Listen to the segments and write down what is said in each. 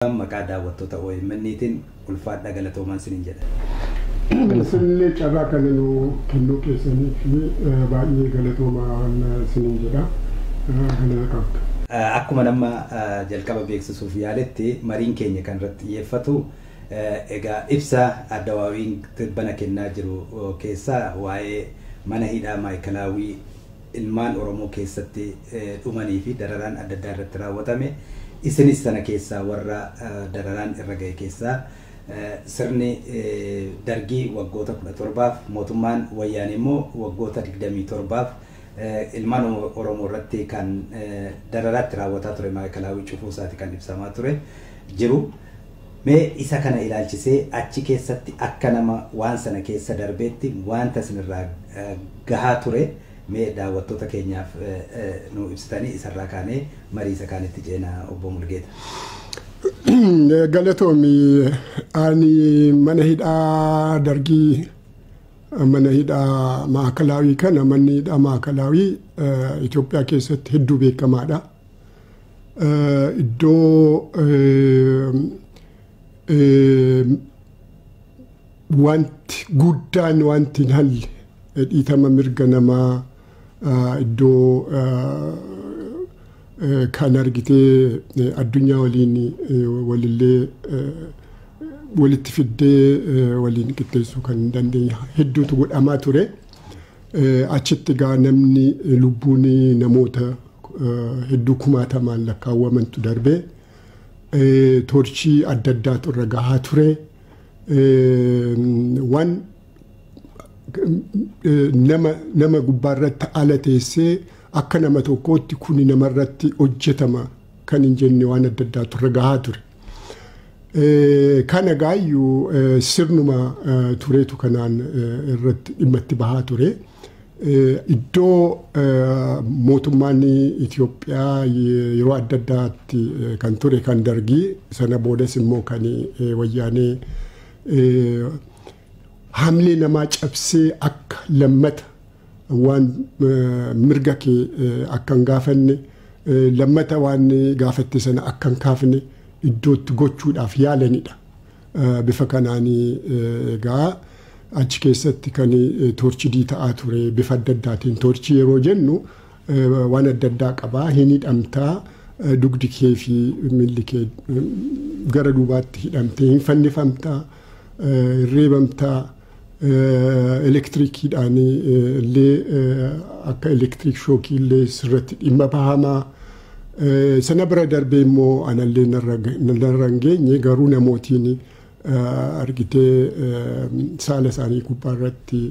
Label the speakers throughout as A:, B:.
A: maqaa daawwattoota OMN'tiin ulfaadha galatoomaan sinin jedha.
B: Sinillee carraa kana nu kennuu keessanii fi baay'ee galatoomaan sinin jedha. Kana qabdu.
A: Akkuma nama jalqaba beeksisuuf yaaletti mariin keenya kan irratti xiyyeeffatu egaa ibsa Addawaawiin bana kennaa jiru keessaa waa'ee mana hidhaa Maayikalaawii ilmaan Oromoo keessatti dhumanii fi dararaan adda addaa irratti raawwatame. Isinis sana keessaa warra dararaan irra ga'e keessaa sirni dargii waggoota 17 mootummaan wayyaanee immoo waggoota 27 ilmaan Oromoo irratti kan dararaatti raawwataa ture Maayikalaawii cufuu isaati kan ibsamaa ture jiru. Mee isa kana ilaalchisee achi keessatti akka nama waan sana keessa darbeetti wanta sinirraa gahaa ture mee daawwattoota keenyaaf nu ibsitanii isarraa kaanee marii isa kaanitti ceenaa obbo Mulgeeta.
B: Galatoomi ani mana hidhaa dargii mana hidhaa Maayikalaawii kana manni hidhaa Maayikalaawii Itoophiyaa keessatti hedduu beekamaadha. Iddoo wanti guddaan wanti hin halle dhiitama mirga namaa iddoo kan argitee addunyaa waliin walillee walitti fiddee waliin qixxeessuu kan dandeenye hedduutu godhamaa ture. Achitti gaa namni lubbuun namoota hedduu kumaatamaan lakkaawwamantu darbee torchii adda addaatu irra gahaa ture. Waan nama gubbaarratti ala teessee akka nama tokkootti kuni namarratti hojjetama kan hin jenne waan adda addaatu irra gahaa ture. Kana gaayyuu sirnuma tureetu kanaan irratti dhimma itti bahaa ture. Iddoo mootummaan Itoophiyaa yeroo adda addaatti kan ture kan dargii sana boodas immoo kan wayyaanee hamlee namaa cabsee akka lammata waan mirga kee akka hin gaafanne lammata waan gaafatte sana akka hin kaafne iddootti gochuudhaaf yaalanidha. Bifa kanaan egaa achi keessatti kan torchii ta'aa ture bifa adda addaatiin. Torchii yeroo jennu waan adda addaa qabaa. Hin hidhamtaa dugdi kee fi miilli kee gara duubaatti hidhamtee hin fannifamtaa reebamtaa elektirikiidhaan illee akka elektiriik shookii illee sirratti dhimma bahamaa. Sana bira darbee immoo anallee narra hin geenye garuu namootiin argitee saala isaanii gubbaarratti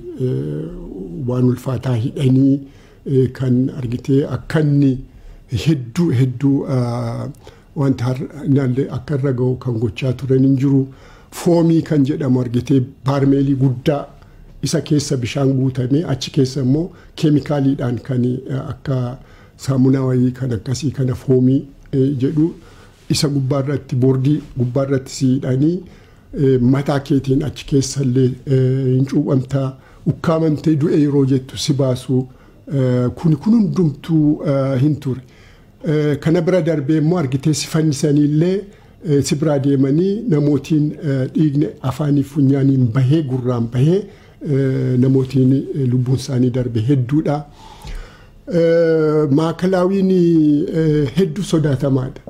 B: waan ulfaataa hidhanii kan argitee akka inni hedduu wanta akka irra ga'u kan gochaa turan hin jiru. Foomii kan jedhamu argitee baarmeelii guddaa isa keessa bishaan guutamee achi keessa immoo keemikaaliidhaan kan akka saamunaa wayii kan akkasii kana foomii jedhu isa gubbaarratti boordii gubbaarratti siidhanii mataa keetiin achi keessa illee hin cuuphamtaa ukkaamamtee du'e yeroo jettu si baasu kun hundumtuu hin ture. Kana bira darbee immoo argitee si fannisanii illee si biraa deemanii namootiin dhiigni afaanii funyaaniin bahee gurraan bahee namootiin lubbuun isaanii darbe hedduudha. Maayikilaawiin hedduu sodaatamaadha.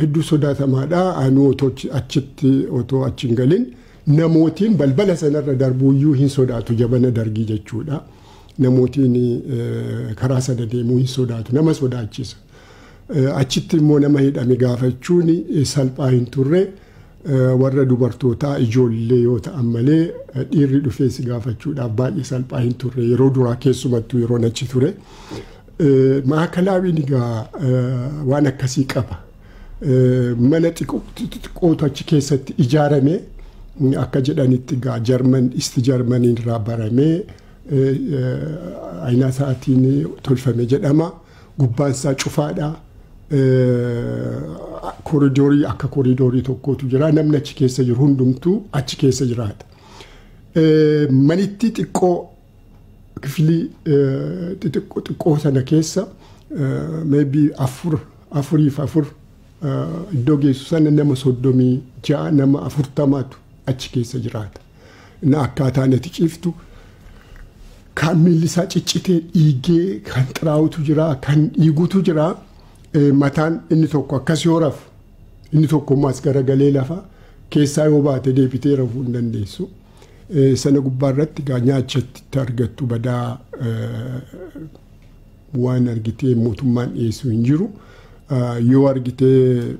B: Hedduu sodaatamaadha. Anu achitti otoo achi hin galin namootiin balbala sanarra darbuuyyuu hin sodaatu jabana dargii jechuudha. Namootiin karaa sana deemuu hin sodaatu. Nama sodaachisa. Achitti immoo nama hidhame gaafachuun salphaa hin turre. Warra dubartootaa ijoollee yoo ta'an malee dhiirri dhufee si gaafachuudhaaf baay'ee salphaa hin turre. Yeroo duraa keessumattuu yeroo achi ture. Maayikilaawiin egaa waan akkasii qaba. Mana xiqqootu achi keessatti ijaarame akka jedhanitti egaa isti jarmaniin irraa baramee ayinaa isaatiin tolfame jedhama. Gubbaan isaa cufaadha. Koridoorii akka koridoorii tokkotu jira. Namni achi keessa jiru hundumtuu achi keessa jiraata. Manitti xiqqoo kifilii xiqqoo sana keessa maybe afuriif afur iddoo geessu sana nama 36 nama 40tu achi keessa jiraata. Na akkaataan itti ciiftu kan miilli isaa ciccitee dhiigee kan xiraawutu jira kan dhiigutu jira mataan inni tokko akkas yoo rafu inni tokko maas garagalee lafa keessaa yoo baate deebitee rafuu hin dandeessu. Sana gubbaarratti nyaachatti argattu badaa waan argitee mootummaan dhiyeessu hin jiru. Yoo argitee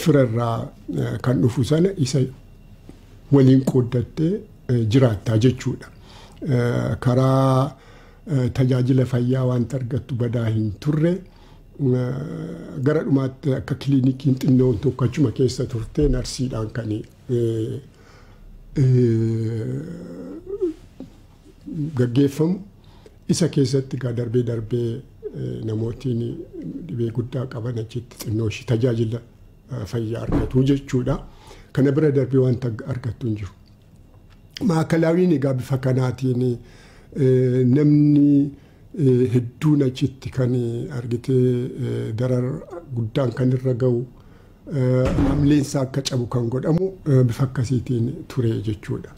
B: firarraa kan dhufu sana isa waliin qooddattee jiraattaa jechuudha. Karaa tajaajila fayyaa wanta argattu badaa hin turre gara dhumaatti akka kiliinikiin xinnoon tokko achuma keessa turte narsiidhaan kan gaggeeffamu isa keessatti darbee namootiin dhibee guddaa qaban achitti xinnoo ishii tajaajila fayyaa argatu jechuudha. Kana bira darbee wanta argattu hin jiru. Maakalaawiin egaa bifa kanaatiin namni hedduun achitti kan argitee darar guddaan kan irra ga'u hamleensaa akka cabu kan godhamu bifa akkasiitiin ture jechuudha.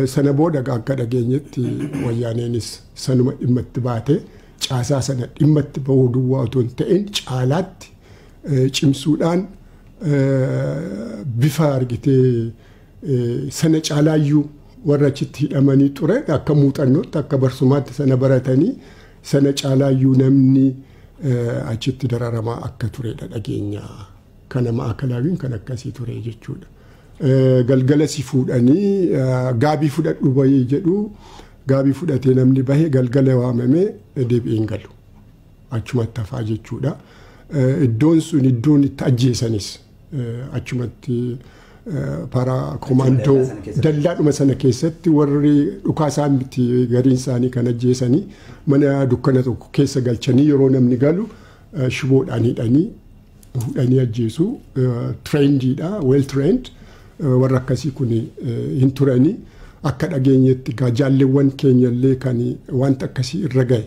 B: Sana booda akka dhageenyetti wayyaaneenis sanuma dhimma itti baate caasaa sana dhimma itti bahuu duwwaa otoo hin ta'in caalaatti cimsuudhaan bifa argitee sana caalaayyuu warra achitti hidhamanii ture akka muuxannootti akka barsumaatti sana baratanii sana caalaayyuu namni achitti dararamaa akka turedha dhageenya. Kana maakalaawiin kan akkasii ture jechuudha. Galgala si fuudhanii gaabii fudhadhu bahee jedhu gaabii fudhatee namni bahee galgala waamamee deebi'een galu achumatti hafaa jechuudha. Iddoon sun iddoon itti ajjeesanis achumatti para komandoo dallaadhuma sana keessatti warri dhukaasaa miti gariin isaanii kan ajjeesanii mana dukkana tokko keessa galchanii yeroo namni galu shiboodhaan hidhanii ajjeesu trendiidha well trained warra akkasii kun hin turanii akka dhageenyetti jaalleewwan keenyallee kan wanta akkasii irra gahe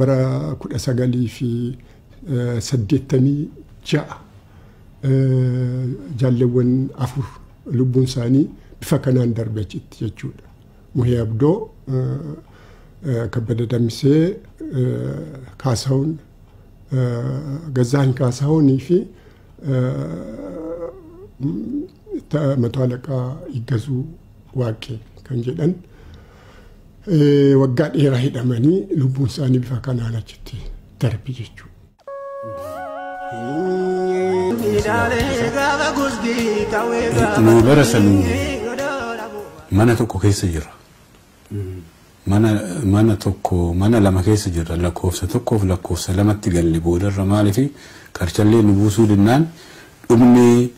B: bara 1986 jaalleewwan 4 lubbuun isaanii bifa kanaan darbe achitti jechuudha. Muhee Abdoo, Kabbada Damisee, Kaasahuun, Gazaany Kaasahuunii fi Mato Alaqaa Iggazuu Waaqee kan jedhan waggaa dheeraa hidhamanii lubbuun isaanii bifa kanaan achitti darbe jechuudha.
C: Nu bara sanuu mana tokko keessa jira. Mana lama keessa jira. Lakkoofsa tokkoof lakkoofsa lamatti galle boodarra maaliif karchallee nu buusuu dinnaan dhumni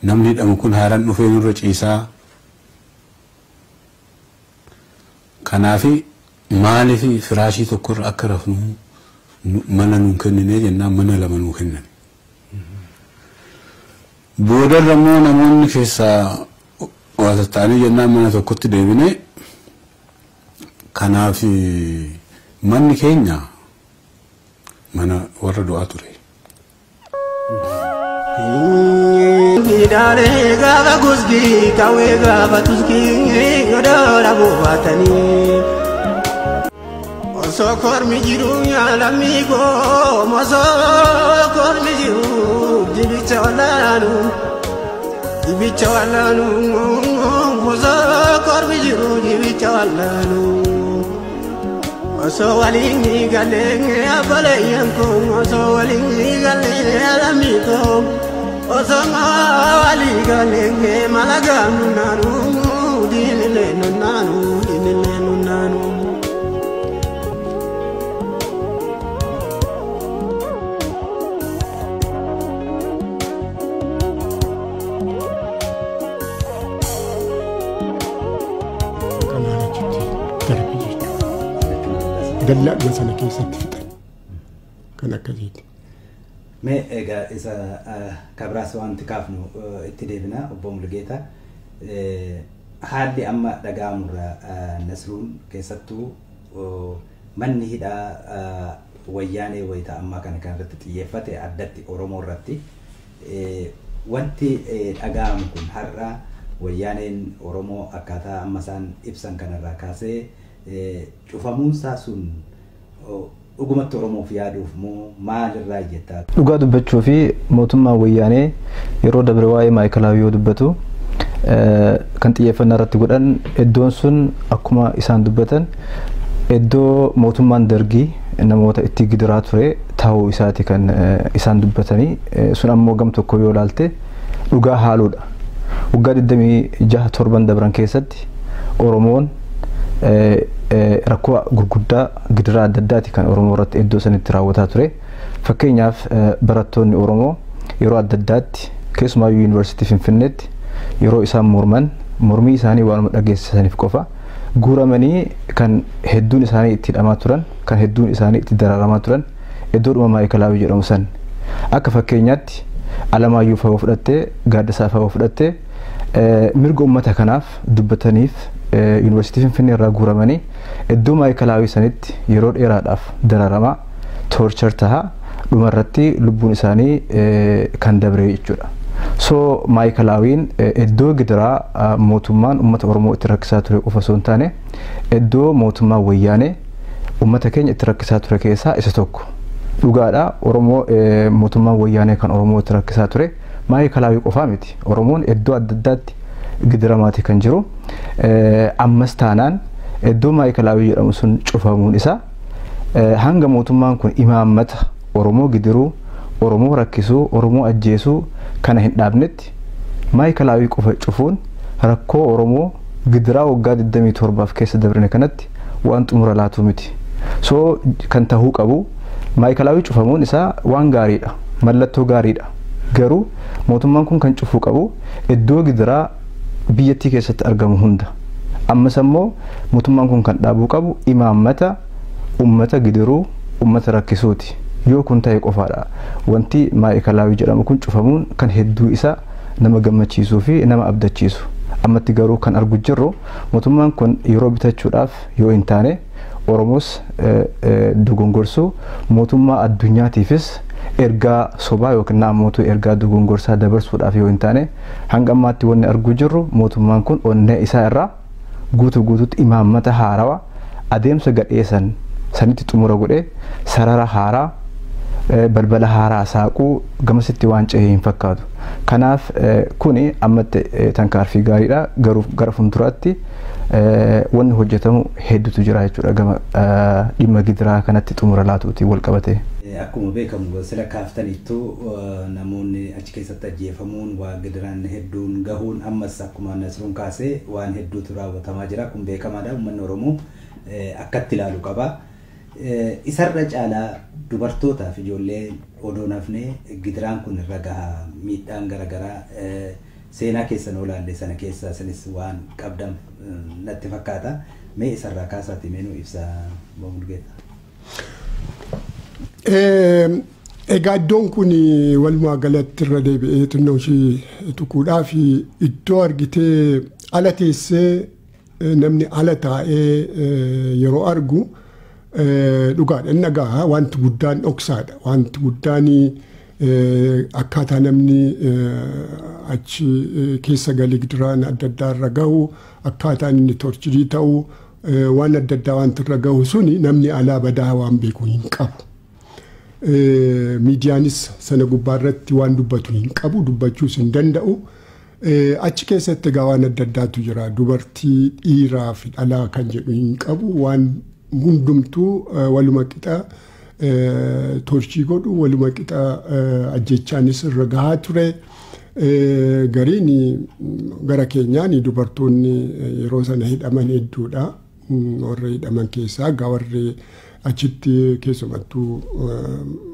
C: namni hidhamu kun haaraan dhufee nurra ciisaa. Kanaaf maaliif firaashii tokkorra akka rafnu mana nuun kennine jennaan mana lama nuu kennan. Boodarra immoo namoonni keessaa waatattaanii jennaan mana tokkotti deebine. Kanaaf manni keenya mana warra du'aa ture.
D: Hidaalee gaafa gusbii kawwee gaafa tuskii godoola buufatanii osoo kormi jiru yaalamii koo osoo kormi jiru dibicha wallaanu osoo kormi jiru dibicha wallaanu osoo waliin galee abaleeyyan koo osoo waliin galee alamii koo. Osama galee malagaanu naanu dinile nunanu.
B: Dallaadhuma sana keessatti fixan kan akkasiiti.
A: Mee egaa isa kabraas wanti kaafnu itti deebina obbo Mulgeetaa haalli amma dhaga'amurra Nasruun keessattuu manni hidhaa wayyaanee wayita ammaa kana irratti xiyyeeffate addatti Oromoo irratti wanti dhaga'amu kun har'a wayyaaneen Oromoo akkaataa amma isaan ibsan kanarraa kaasee cufamuunsaa sun dhugumatti Oromoof yaaduuf moo maalirraa jettaa?
E: Dhugaa dubbachuu fi mootummaa wayyaanee yeroo dabre waa'ee Maayikalaawii yoo dubbatu kan xiyyeeffannaa irratti godhan iddoon sun akkuma isaan dubbatan iddoo mootummaan Dargii namoota itti gidiraa ture ta'uu isaati kan isaan dubbatanii sun ammoo gam tokko yoo ilaalte dhugaa haaluudha. Waggaa 26 dabran keessatti Oromoon rakkoo gurguddaa gidiraa adda addaati kan Oromoo irratti iddoo sanitti raawwataa ture. Fakkeenyaaf barattoonni Oromoo yeroo adda addaatti keessumaayyuu yuunivarsiitii Finfinneetti yeroo isaan mormii isaanii waanuma dhageessisaniif qofa guuramanii kan hedduun isaanii itti hidhamaa turan kan hedduun isaanii itti dararamaa turan iddoodhuma Maayikalaawii jedhamu san akka fakkeenyaatti Alamaayyuu fa'aa fudhattee Gaaddisaa fa'aa fudhattee mirga uummata kanaaf dubbataniif yuunivarsiitii Finfinnee irraa guuramanii iddoo Maayikalaawii sanitti yeroo dheeraadhaaf dararamaa toorchar tahaa dhumarratti lubbuun isaanii kan dabre jechuudha. So Maayikalaawin iddoo gidiraa mootummaan uummata Oromoo itti rakkisaa ture qofa osoo hin taane iddoo mootummaa wayyaanee uummata keenya itti rakkisaa ture keessaa isa tokko. Dhugaadha Oromoo mootummaan wayyaanee kan Oromoo itti rakkisaa ture Maayikalaawii qofaa miti. Oromoon iddoo adda addaatti gidiramaati kan jiru. Ammas taanaan iddoo Maayikalaawii jedhamu sun cufamuun isaa hanga mootummaan kun imaammata Oromoo gidiruu Oromoo rakkisuu Oromoo ajjeesuu kana hin dhaabnetti Maayikalaawii qofa cufuun rakkoo Oromoo gidiraa waggaa 27 keessa dabrine kanatti waan xumura laatu miti. So kan tahuu qabu Maayikalaawii cufamuun isaa waan gaariidha, mallattoo gaariidha. Garuu mootummaan kun kan cufuu qabu iddoo gidiraa biyyattii keessatti argamu hunda. Ammas ammoo mootummaan kun kan dhaabuu qabu imaammata uummata gidiruu uummata rakkisuuti. Yoo kun ta'e qofaadha wanti Maayikalaawii jedhamu kun cufamuun kan hedduu isa nama gammachiisuu fi nama abdachiisu. Ammatti garuu kan argu jirru mootummaan kun yeroo bitachuudhaaf yoo hin taane Oromoos dogongorsuu mootummaa addunyaatiifis ergaa sobaa yookiin naamootu ergaa dogongorsaa dabarsuudhaaf yoo hin taane hanga ammaatti wanni argu jirru mootummaan kun onnee isaa irraa guutuutti imaammata haarawaa adeemsa gadheessan sanitti xumura godhee sarara haaraa balbala haaraa saaquu gamasitti waan ce'ee hin fakkaatu. Kanaaf kuni ammatti tankaarfii gaariidha garuu gara fuulduraatti wanni hojjetamu hedduutu jira jechuudha gama dhimma gidiraa kanatti xumura laatuutiin wal qabatee.
A: Akkuma beekamu sila kaaftaniittu namoonni achi keessatti ajjeefamuun waa gidiraan hedduun gahuun ammas akkuma Nasruun kaasee waan hedduutu raawwatamaa jira kun beekamaadha uummanni Oromoo akkatti ilaalu qaba. Isarra caalaa dubartootaa fi ijoollee odoo nafne gidiraan kun irra gahaa miidhaan garaagaraa seenaa keessan olaalle sana keessa isinis waan qabdan natti fakkaata. Mee isarraa kaasaati meenuu ibsa Mulgeeta.
B: Egaa iddoon kun walumaa galatti irra deebi'ee xinnoo ishee tuquudhaa fi iddoo argitee ala teessee namni ala taa'ee yeroo argu dhugaadha inni dhagaa wanti guddaan dhoksaadha wanti guddaan akkaataa namni achi keessa galee gidiraan adda addaa irra gahu akkaataan inni torchirii ta'u waan adda addaa wanti irra gahu suni namni alaa badaa waan beeku hin qabu. Miidiyaanis sana gubbaa irratti waan dubbatu hin qabu dubbachuus hin danda'u. Achi keessatti egaa waan adda addaatu jira dubartii dhiiraa fi dhalaa kan jedhu hin qabu waan hundumtuu waluma qixa torchii godhu waluma qixa ajjechaanis irra gahaa ture. Gariin gara keenyaan dubartoonni yeroo sana hidhaman hedduudha. Warra hidhaman keessaa egaa warri achitti keessumattuu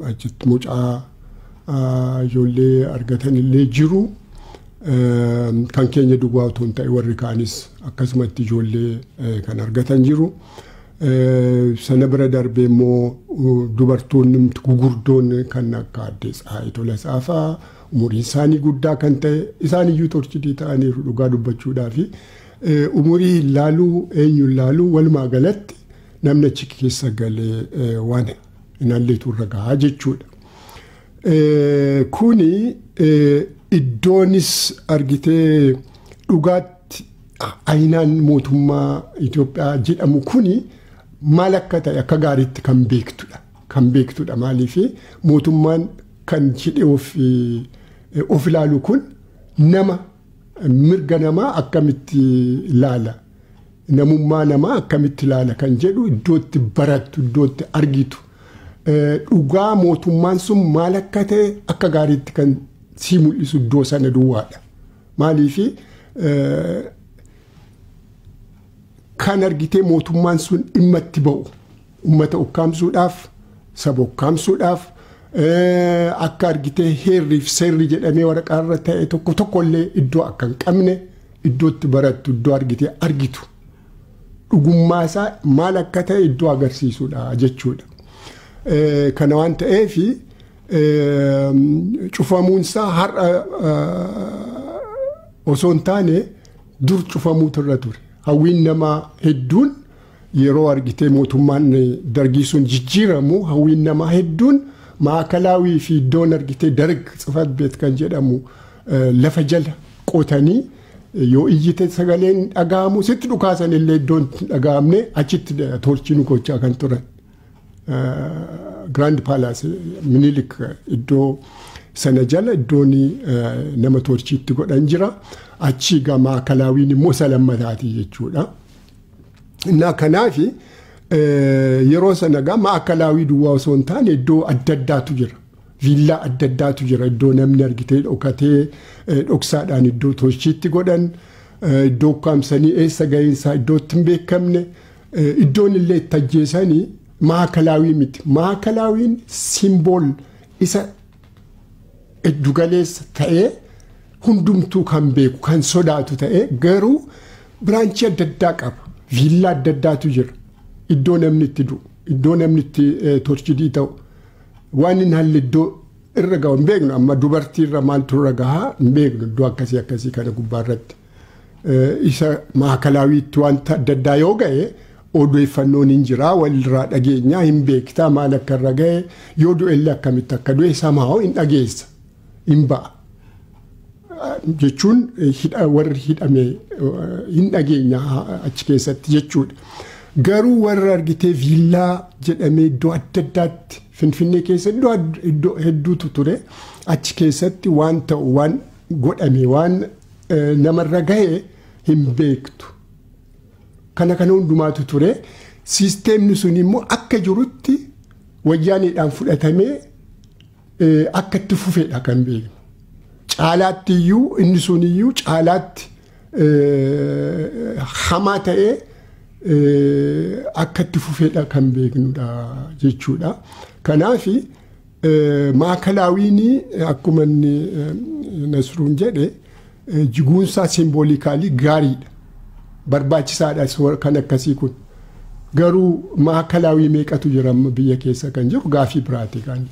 B: achitti mucaa ijoollee argatanillee jiru. Kan keenya duwwaa otoo hin ta'e warri kaanis akkasumatti ijoollee kan argatan jiru. Sana bira darbee immoo dubartoonni gugurdoon kan akka Aadde Tsahaayii Tolasaa fa'aa umuriin isaanii guddaa kan ta'e isaaniyyuu torchidii ta'aniiru dhugaa dubbachuudhaa fi umurii hin laaluu eenyu hin laaluu walumaa galatti namni achi keessa galee waan hin halleetu irra gahaa jechuudha. kuni iddoonis argitee dhugaatti aynaan mootummaa Itoophiyaa jedhamu kuni maal akka ta'e akka gaariitti kan beektudha maaliifi mootummaan kan jedhee of ilaalu kun nama mirga namaa akkamitti ilaala namummaa namaa akkamitti ilaala kan jedhu iddootti barattu iddootti argitu dhugaa mootummaan sun maal akka ta'e akka gaariitti kan si mul'isu iddoo sana duwwaadha maaliifi kan argitee mootummaan sun dhimma itti ba'u uummata ukkaamsuudhaaf saba ukkaamsuudhaaf akka argitee heerriif seerri jedhamee waraqaa irra ta'e tokkollee iddoo akka hin qabne iddootti barattu iddoo argitee argitu dhugummaa isaa maal akka ta'e iddoo agarsiisudha jechuudha. Kana waan ta'eef cufamuun isaa har'a osoo hin taane dur cufamuutu irra ture. Hawwiin namaa hedduun yeroo argitee mootummaan dargii sun jijjiiramu hawwiin namaa hedduun maakalaawii fi iddoon argitee darg tsifat beet kan jedhamu lafa jala qotanii yoo iyyite sagaleen dhaga'amu sitti dhukaasan illee iddoon dhaga'amne achitti torchiin gochaa kan turan. Grand Palace Minilik iddoo sana jala iddoon nama torchiitti godhan jira. Achi gama kalaawiin immoo salammataati jechuudha. Innaa kanaafi yeroo sana gama kalaawii duwwaa osoo hin taane iddoo adda addaatu jira. Viillaa adda addaatu jira. Iddoo namni argitee dhokatee dhoksaadhaan iddoo torchiitti godhan iddoo ukkaamsanii eessa ga'insaa iddootti hin beekamne iddoon illee itti ajjeesanii maakalaawii miti. Maakalaawiin simbool isa eddugaleessa ta'ee hundumtuu kan beeku kan sodaatu ta'ee garuu biraanchii adda addaa qaba. Viillaa adda addaatu jira. Iddoo namni itti du'u, iddoo namni itti torchidii ta'u waan inni haalli iddoo irra ga'u hin beeknu amma dubartii irra maaltu irra gahaa hin beeknu iddoo akkasii kana gubbaa irratti. Isa maakalaawiitti wanta adda addaa yoo ga'e odeeffannoon hin jira walirraa dhageenyaa hin beektaa maal akka irra ga'e yoo du'ellee akkamitti akka du'e samaa hin dhageessa hin ba'a. Jechuun warri hidhame hin dhageenya achi keessatti jechuudha. Garuu warra argitee viillaa jedhamee iddoo adda addaatti Finfinnee keessa iddoo hedduutu ture achi keessatti waan ta'u waan godhame waan namarra ga'e hin beektu. Kana hundumaatu ture. Siisteemni sun immoo akka jirutti wayyaaniidhaan fudhatamee akka itti fufeedha kan beeknu. Caalaatti iyyuu inni sun iyyuu caalaatti hamaa ta'ee akka itti fufeedha kan beeknudha jechuudha. Kanaafi maakalaawiin akkuma inni Nasruun jedhe jiguunsaa simboolikaali gaariidha. Barbaachisaadha kan akkasii kun. Garuu maakalaawii meeqatu jira biyya keessa kan jiru gaafii biraati kan.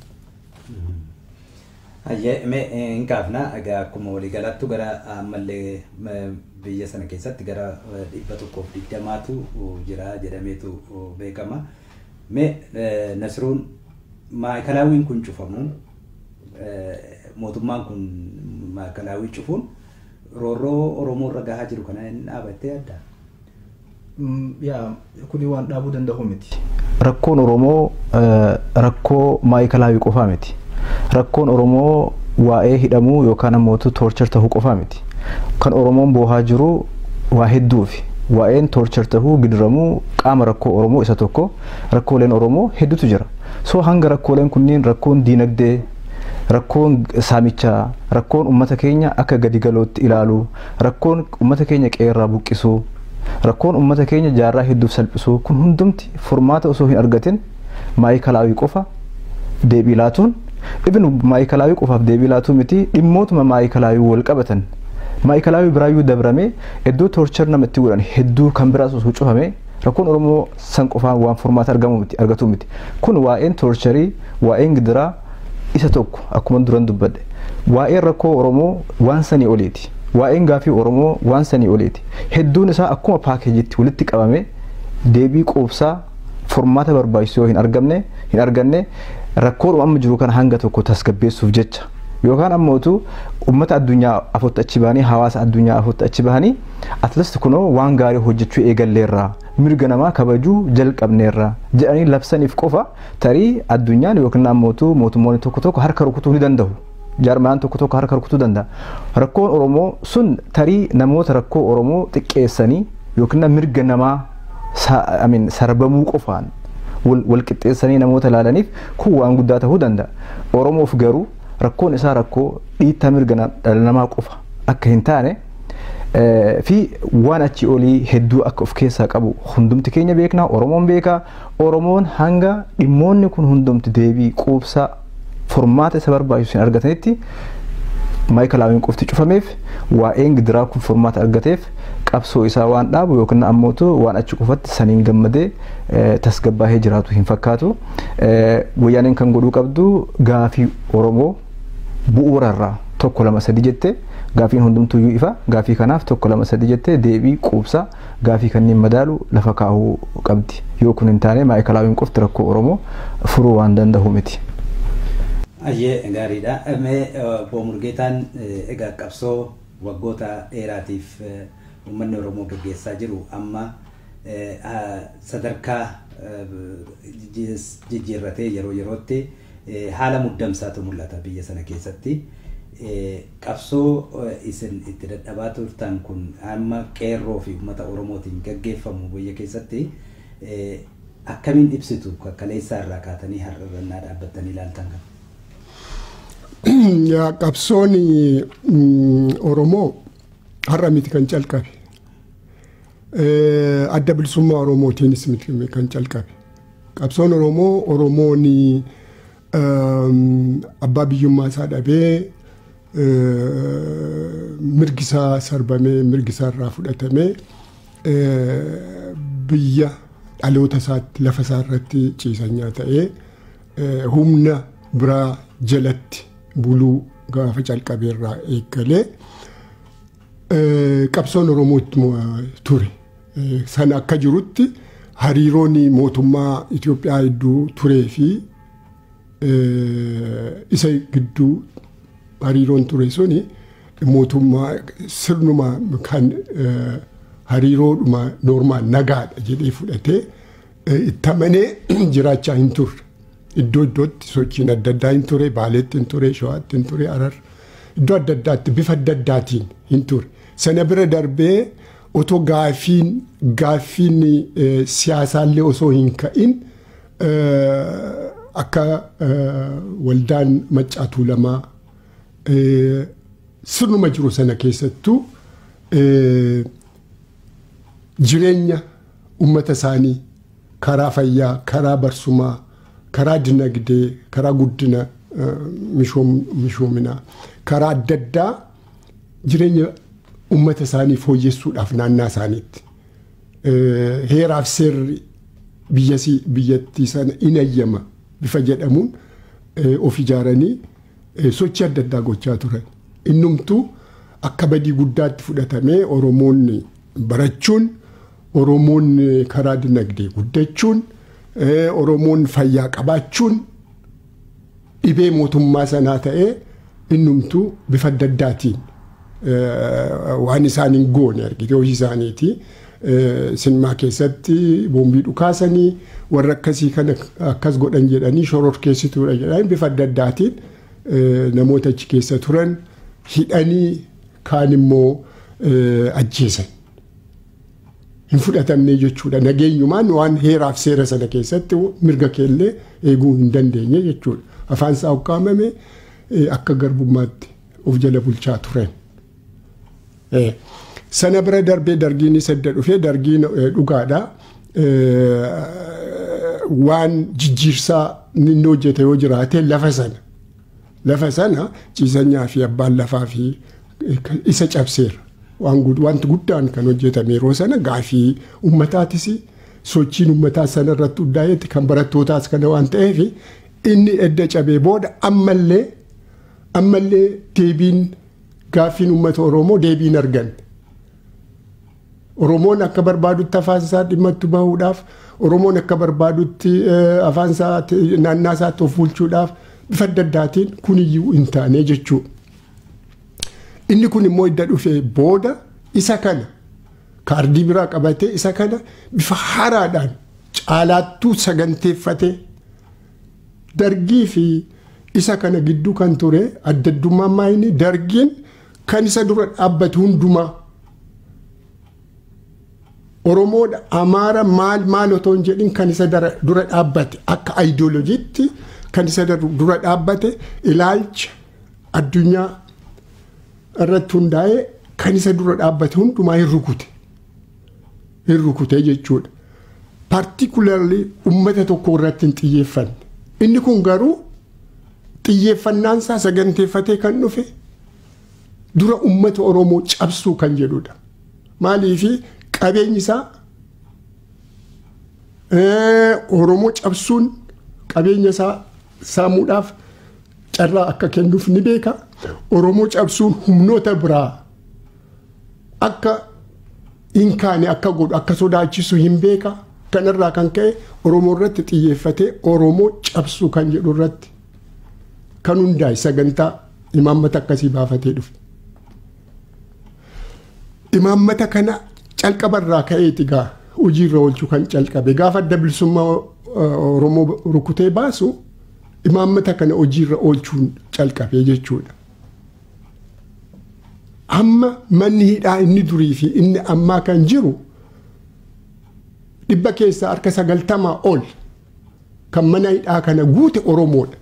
A: Hin kaafna egaa akkuma waliigalattu gara ammallee biyya sana keessatti gara 120tu jira jedhameetu beekama. Nasruun maakalaawiin kun cufamu mootummaan kun maakalaawii cufuun roorroo Oromoo irra gahaa jiru kana hin dhaabattee adda.
E: Kuni waan dhaabuu danda'u miti. Rakkoon Oromoo rakkoo maakalaawii qofaa miti. Rakkoon Oromoo waa'ee hidhamuu yookaan ammoo torture ta'uu qofaa miti. Kan Oromoon boohaa jiru waa hedduufi. Waa'een torture ta'uu gidiramuu qaama rakkoo Oromoo isa tokko. Rakkooleen Oromoo hedduutu jira. So hanga rakkooleen kunniin rakkoon diinagdee, rakkoon saamichaa, rakkoon uummata keenya akka gadi galootti ilaalu, rakkoon uummata keenya qeerraa buqqisuu, rakkoon uummata keenya jaarraa hedduuf salphisuu kun hundumti furmaata osoo hin argatin maakalaawii qofa deebii laatuun ibnu maakalaawii qofaaf deebii laatuu miti dhimmootuma maakalaawii wal qabatan maakalaawii biraayyuu dabramee iddoo torture nama itti godhan hedduu kan biraas osoo cufame rakkoon Oromoo san qofaan waan furmaata argatu miti kun waa'een torturii waa'een gidiraa isa tokko akkuma duran dubbadhe waa'een rakkoo Oromoo waan sanii oliiti waa'een gaafii Oromoo waan sanii oliiti hedduun isaa akkuma paakeejiitti walitti qabame deebii quubsaa furmaata barbaachisu hin arganne rakkoon amma jiru kan hanga tokko tasgabbeessuuf jecha yookaan ammootu ummata addunyaa afotti achi bahanii hawaasa addunyaa afotti achi bahanii atleast kunoo waan gaarii hojjechuu eegalleerraa mirga namaa kabajuu jalqabneerraa jedhanii labsaniif qofa tarii addunyaan yookaan ammootu mootummoonni tokko tokko harka rukutuu ni danda'u. Jaarmaan tokko tokko harka rukutuu danda'a. Rakkoon Oromoo sun tarii namoota rakkoo Oromoo xiqqeessanii yookaan mirga namaa sarbamuu qofaan wal qixxeessanii namoota ilaalaniif kun waan guddaa ta'uu danda'a. Oromoof garuu rakkoon isaa rakkoo dhiittaa mirga dhala namaa qofa akka hin taane fi waan achi olii hedduu akka of keessaa qabu hundumti keenya beekna. Oromoon beeka. Oromoon hanga dhimmoonni kun hundumti deebii quubsaa formaata isa barbaachisu argatanitti maayikilaawiin qofti cufameef waa'een gidiraa kun formaata argateef qabsoo isaa waan dhaabu yookaan ammootu waan achi qofatti saniin gammadee tasgabbaahee jiraatu hin fakkaatu. Wayyaaneen kan godhuu qabdu gaafii Oromoo bu'uurarraa tokko lama sadii jettee gaafiin hundumtuyyuu ifa gaafii kanaaf tokko lama sadii jettee deebii quubsaa gaafii kanneen madaalu lafa kaa'uu qabdi. Yoo kun hin taane maayikilaawiin qofti rakkoo Oromoo furuu waan danda'u miti.
A: Ayyee gaariidha. Boomurgeetaan egaa qabsoo waggoota dheeraatiif uummanni Oromoo gaggeessaa jiru amma sadarkaa jijjiirratee yeroo yerootti haala muddamsaatu mul'ata biyya sana keessatti. Qabsoo isin itti dadhabaa turtan kun amma qeerroo fi uummata Oromootiin gaggeeffamu biyya keessatti akkamiin ibsitu kaleessaa irraa kaatanii har'a dhaabbattanii ilaaltan kan?
B: Qabsoon Oromoo har'a miti kan calqabe. Adda bilisummaa Oromootiinis miti kan calqabe. Qabsoon Oromoon abbaa biyyummaa isaa dhabee mirgi isaa sarbamee mirgi isaa irraa fudhatamee biyya dhaloota isaatti lafa isaa irratti ciisanyaa ta'ee humna biraa jalatti buluu gaafa calqabeerraa eegalee qabsoon Oromootti ture. Sana akka jirutti hariiroon mootummaa Itoophiyaa gidduu turee fi isa gidduu hariiroon ture suni mootummaa sirnuma kan hariiroodhuma normaal nagaadha jedhee fudhatee itti amanee jiraachaa hin turre. Iddoo iddootti sochiin adda addaa hin ture, Baaleetti hin ture, Shawaatti hin ture, Harar iddoo adda addaatti bifa adda addaatiin hin ture. Sana bira darbee otoo gaaffiin siyaasaallee osoo hin ka'in akka waldaan Maccaatuu Lamaa sirnuma jiru sana keessattuu jireenya uummata isaanii karaa fayyaa, karaa barsumaa, karaa dinagdee, karaa guddina mishoominaa, karaa adda addaa jireenya uummata isaanii fooyyessuudhaaf naannaa isaaniitti heeraaf seerri biyyattii sana in ayyama bifa jedhamuun of ijaaranii sochii adda addaa gochaa turan. Innumtuu akka badii guddaatti fudhatamee Oromoonni barachuun, Oromoonni karaa dinagdee guddachuun, Oromoon fayyaa qabaachuun dhibee mootummaa sanaa ta'ee innumtuu bifa adda addaatiin waan isaan hin goone argite hojii isaaniiti. Sinmaa keessatti boombii dhukaasanii warra akkasii kana akkas godhan jedhanii shororkeessituudha jedhanii bifa adda addaatiin namoota achi keessa turan hidhanii kaan immoo ajjeesan. Hin fudhatamne jechuudha. Nageenyumaan waan heeraaf seera sana keessatti mirga keellee eeguu hin dandeenye jechuudha. Afaan isaa ukkaamame akka garbummaatti of jala bulchaa turan. Sana bira darbee dargiin sadda dhufee dargiin dhugaadha. Waan jijjiirsaa inni hojjete yoo jiraate lafa sana ciisanyaa fi abbaan lafaa fi isa cabseera. Wanti guddaan kan hojjetame yeroo sana gaafii ummataatis sochiin ummataa sana irratti hundaa'etti kan barattootaas kana waan ta'eef inni edda cabee booda ammallee deebiin gaafiin uummata Oromoo deebiin arganne. Oromoon akka barbaadutti afaan isaa dhimmatti bahuudhaaf, Oromoon akka barbaadutti afaan isaa naannaa isaatti of bulchuudhaaf bifa adda addaatiin kuniyyuu hin taane jechuudha. Inni kun immoo idda dhufee booda isa kana kaardii biraa qabatee isa kana bifa haaraadhaan caalaattuu saganteeffatee dargii fi isa kana gidduu kan ture adda addummaan maayini dargiin kan isa dura dhaabbate hundumaa Oromoodha Amaara maal otoo hin jedhin kan isa dura dhaabbate akka ayidooloojiitti kan isa dura dhaabbate ilaalcha addunyaa irratti hundaa'ee kan isa dura dhaabbate hundumaa hin rukute jechuudha. Particularly uummata tokko irratti hin xiyyeeffanne. Inni kun garuu xiyyeeffannaan isaa saganteeffatee kan dhufe dura uummata Oromoo cabsuu kan jedhudha. Maaliifi qabeenyi isaa Oromoo cabsuun qabeenya isaa saamuudhaaf carraa akka kennuuf ni beeka. Oromoo cabsuun humnoota biraa akka hin kaane akka godhu akka sodaachisu hin beeka. Kanarraa kan ka'e Oromoo irratti xiyyeeffatee Oromoo cabsuu kan jedhu irratti kan hundaa'e sagantaa imaammata akkasii baafatee dhufe. Imaammata kana calqabarraa ka'eeti gaa hojiirra oolchuu kan calqabe gaafa adda bilisummaa Oromoo rukutee baasu imaammata kana hojiirra oolchuun calqabe jechuudha. Amma manni hidhaa inni durii fi inni ammaa kan jiru dhibba keessaa harka 90 ol kan mana hidhaa kana guute Oromoodha.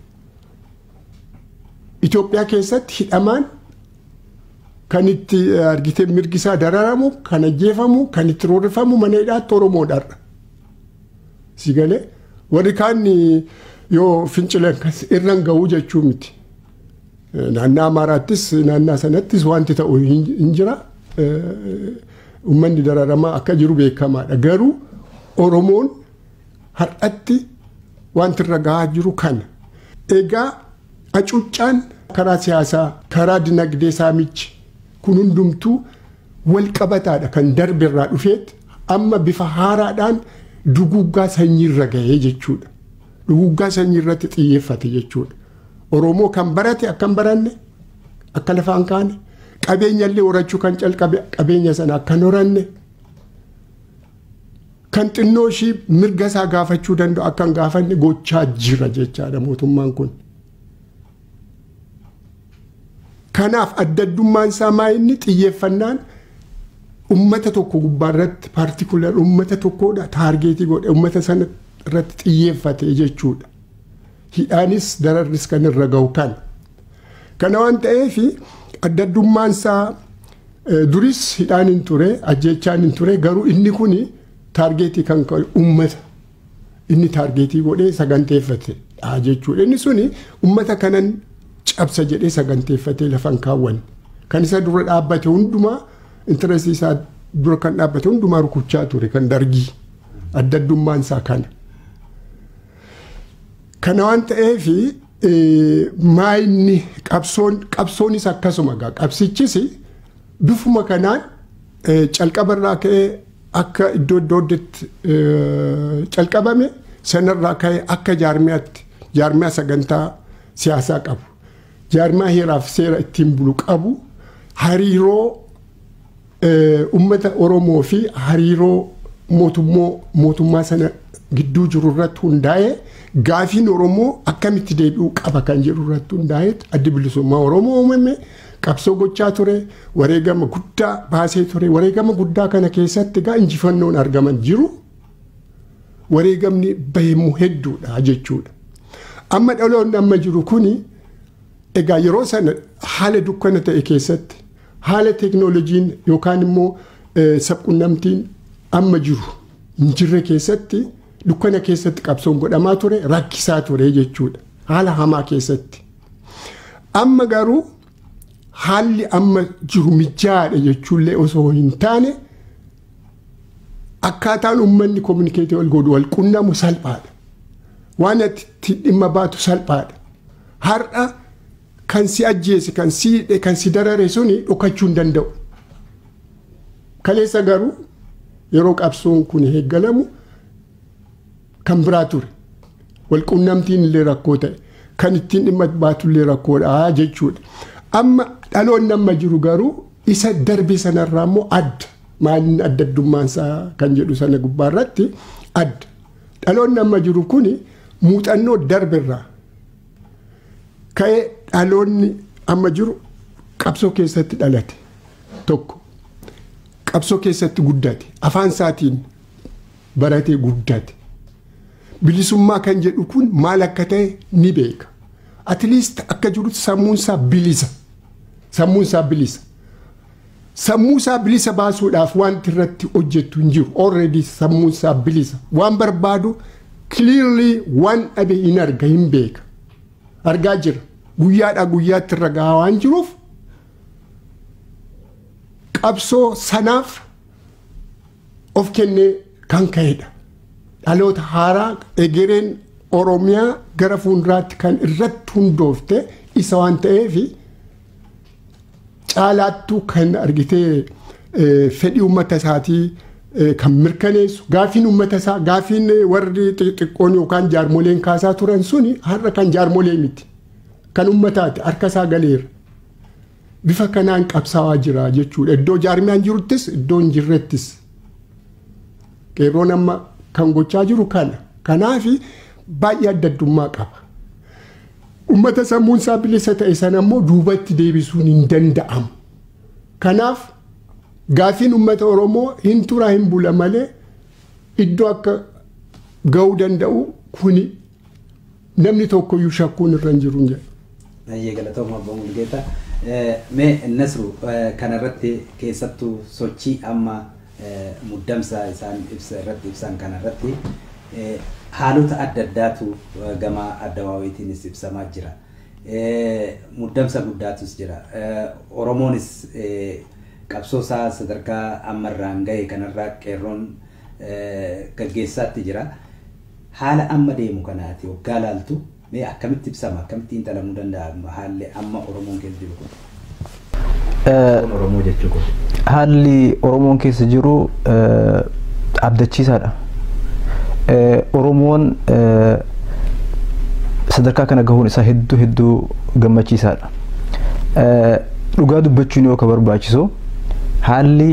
B: Itoophiyaa keessatti hidhamaan kan itti argitee mirgi isaa dararamu, kan ajjeefamu, kan itti roorrifamu mana hidhaatti Oromoodhaarra. Si galee warri kaan yoo fincilan irraan ga'uu jechuu miti. Naannaa Amaaraattis naannaa sanattis wanti ta'u hin jira. Uummanni dararamaa akka jiru beekamaadha. Garuu Oromoon har'atti wanti irra gahaa jiru kana. Egaa hacuuccaan karaa siyaasaa, karaa dinagdee saamichi kun hundumtuu wal qabataadha kan darbe irraa dhufeet amma bifa haaraadhaan duguuggaa sanyii irra gahee jechuudha. Duguuggaa sanyii irratti xiyyeeffate jechuudha. Oromoo kan barate akka hin baranne akka lafaan kaane qabeenya illee horachuu kan calqabe qabeenya sana akka hin horanne kan xinnoo ishii mirga isaa gaafachuu danda'u akka hin gaafanne gochaa jira jechaadha mootummaan kun. Kanaaf adda addummaan isaa maayinni xiyyeeffannaan uummata tokko gubbaarratti paartikular uummata tokkodha taargeetii godhe uummata sana irratti xiyyeeffate jechuudha. Hidhaanis dararris kan irra ga'u kan. Kana waan ta'eef adda addummaan isaa duris hidhaan hin ture ajjeechaan hin ture garuu inni kun taargeetii kan uummata inni taargeetii godhee saganteeffate jechuudha. Inni suni uummata kanan cabsa jedhee saganteeffatee lafan kaawwan kan isa dura dhaabbate hundumaa intarasii isaa dura kan dhaabbate hundumaa rukuchaa ture kan dargii adda addummaan isaa kana. Kana waan ta'eef maayinni qabsoonis akkasuma gaa qabsichis bifuma kanaan calqabarraa ka'ee akka iddoo iddootti calqabame sanarraa ka'ee akka jaarmiyaa sagantaa siyaasaa qabu. Jaarmiyaa heeraaf seera ittiin bulu qabu hariiroo uummata Oromoo fi hariiroo mootummaa sana gidduu jiru irratti hundaa'ee gaafiin Oromoo akkamitti deebi'uu qaba kan jedhu irratti hundaa'ee addi bilisummaa Oromoo uumame qabsoo gochaa ture wareegama guddaa baasee ture wareegama guddaa kana keessatti gaa injifannoon argaman jiru wareegamni bahemuu hedduudha jechuudha. Amma dhaloonni amma jiru kuni egaa yeroo sana haala dukkana ta'e keessatti haala teeknooloojiin yookaan immoo sabquunnamtiin amma jiru hin jirre keessatti dukkana keessatti qabsoon godhamaa ture rakkisaa ture jechuudha haala hamaa keessatti. Amma garuu haalli amma jiru mijaa'aadha jechuullee osoo hin taane akkaataan uummanni kominikeetii wal godhu wal qunnamu salphaadha. Waan itti dhimma baatu salphaadha. Har'a kan si ajjeese kan si darare suni dhokachuu hin danda'u. Kaleessa garuu yeroo qabsoon kun eeggalamu kan biraa ture. Walquunnamtiin illee rakkoo ta'e kan ittiin dhimma baatu illee rakkoodha jechuudha. Amma dhaloonni amma jiru garuu isa darbe sanarraa immoo adda. Maalin adda addummaan isaa kan jedhu sana gubbaarratti adda. Dhaloonni amma jiru kuni muuxannoo darberraa ka'ee dhaloonni amma jiru qabsoo keessatti dhalate tokko. Qabsoo keessatti guddate afaan isaatiin baratee guddate. Bilisummaa kan jedhu kun maal akka ta'e ni beeka. At least akka jirutti sammuun isaa bilisa. Sammuun isaa bilisa. Sammuu isaa bilisa baasuudhaaf wanti irratti hojjetu hin jiru. Already sammuun isaa bilisa. Waan barbaadu clearly waan dhabe hin arga hin beeka. Argaa jira. Guyyaadhaa guyyaatti irra gahaa waan jiruuf qabsoo sanaaf of kennee kan ka'edha. Dhaloota haaraa egereen Oromiyaa gara fuulduraatti kan irratti hundoofte isa waan ta'eef caalaattuu kan argitee fedhii uummata isaatii kan mirkaneessu gaafiin uummata isaa gaafiin warri xixiqqoon yookaan jaarmoleen kaasaa turan suni har'a kan jaarmolee miti kan uummataati harka isaa galeera. Bifa kanaan qabsaawaa jira jechuudha. Iddoo jaarmiyaan jiruttis iddoo hin jirrettis qeerroon amma kan gochaa jiru kana. Kanaaf baay'ee adda addummaa qaba. Uummata sammuun isaa bilisa ta'e sana immoo duubatti deebisuun hin danda'amu. Kanaaf gaafiin uummata Oromoo hin turaa hin bula malee iddoo akka ga'uu danda'u kuni namni tokkoyyuu shakkuun irra hin jiru jedha.
A: Ayyee galatooma Obbo Mulgeetaa. Mee Nasru kanarratti keessattuu sochii amma muddamsa isaan irratti ibsan kanarratti haalota adda addaatu gama Addawaawiitiinis ibsamaa jira. Muddamsa guddaatus jira. Oromoonis qabsoo isaa sadarkaa ammarraan gahe kanarraa qeerroon gaggeessaatti jira. Haala amma deemu kanaati waggaa laaltu mee akkamitti ibsama akkamitti xiinxalamuu danda'a haalli amma Oromoon keessa jiru kun? Oromoo jechuu kun.
E: Haalli Oromoon keessa jiru abdachiisaadha. Oromoon sadarkaa kana gahuun isaa hedduu gammachiisaadha. Dhugaa dubbachuun yoo ka barbaachisu haalli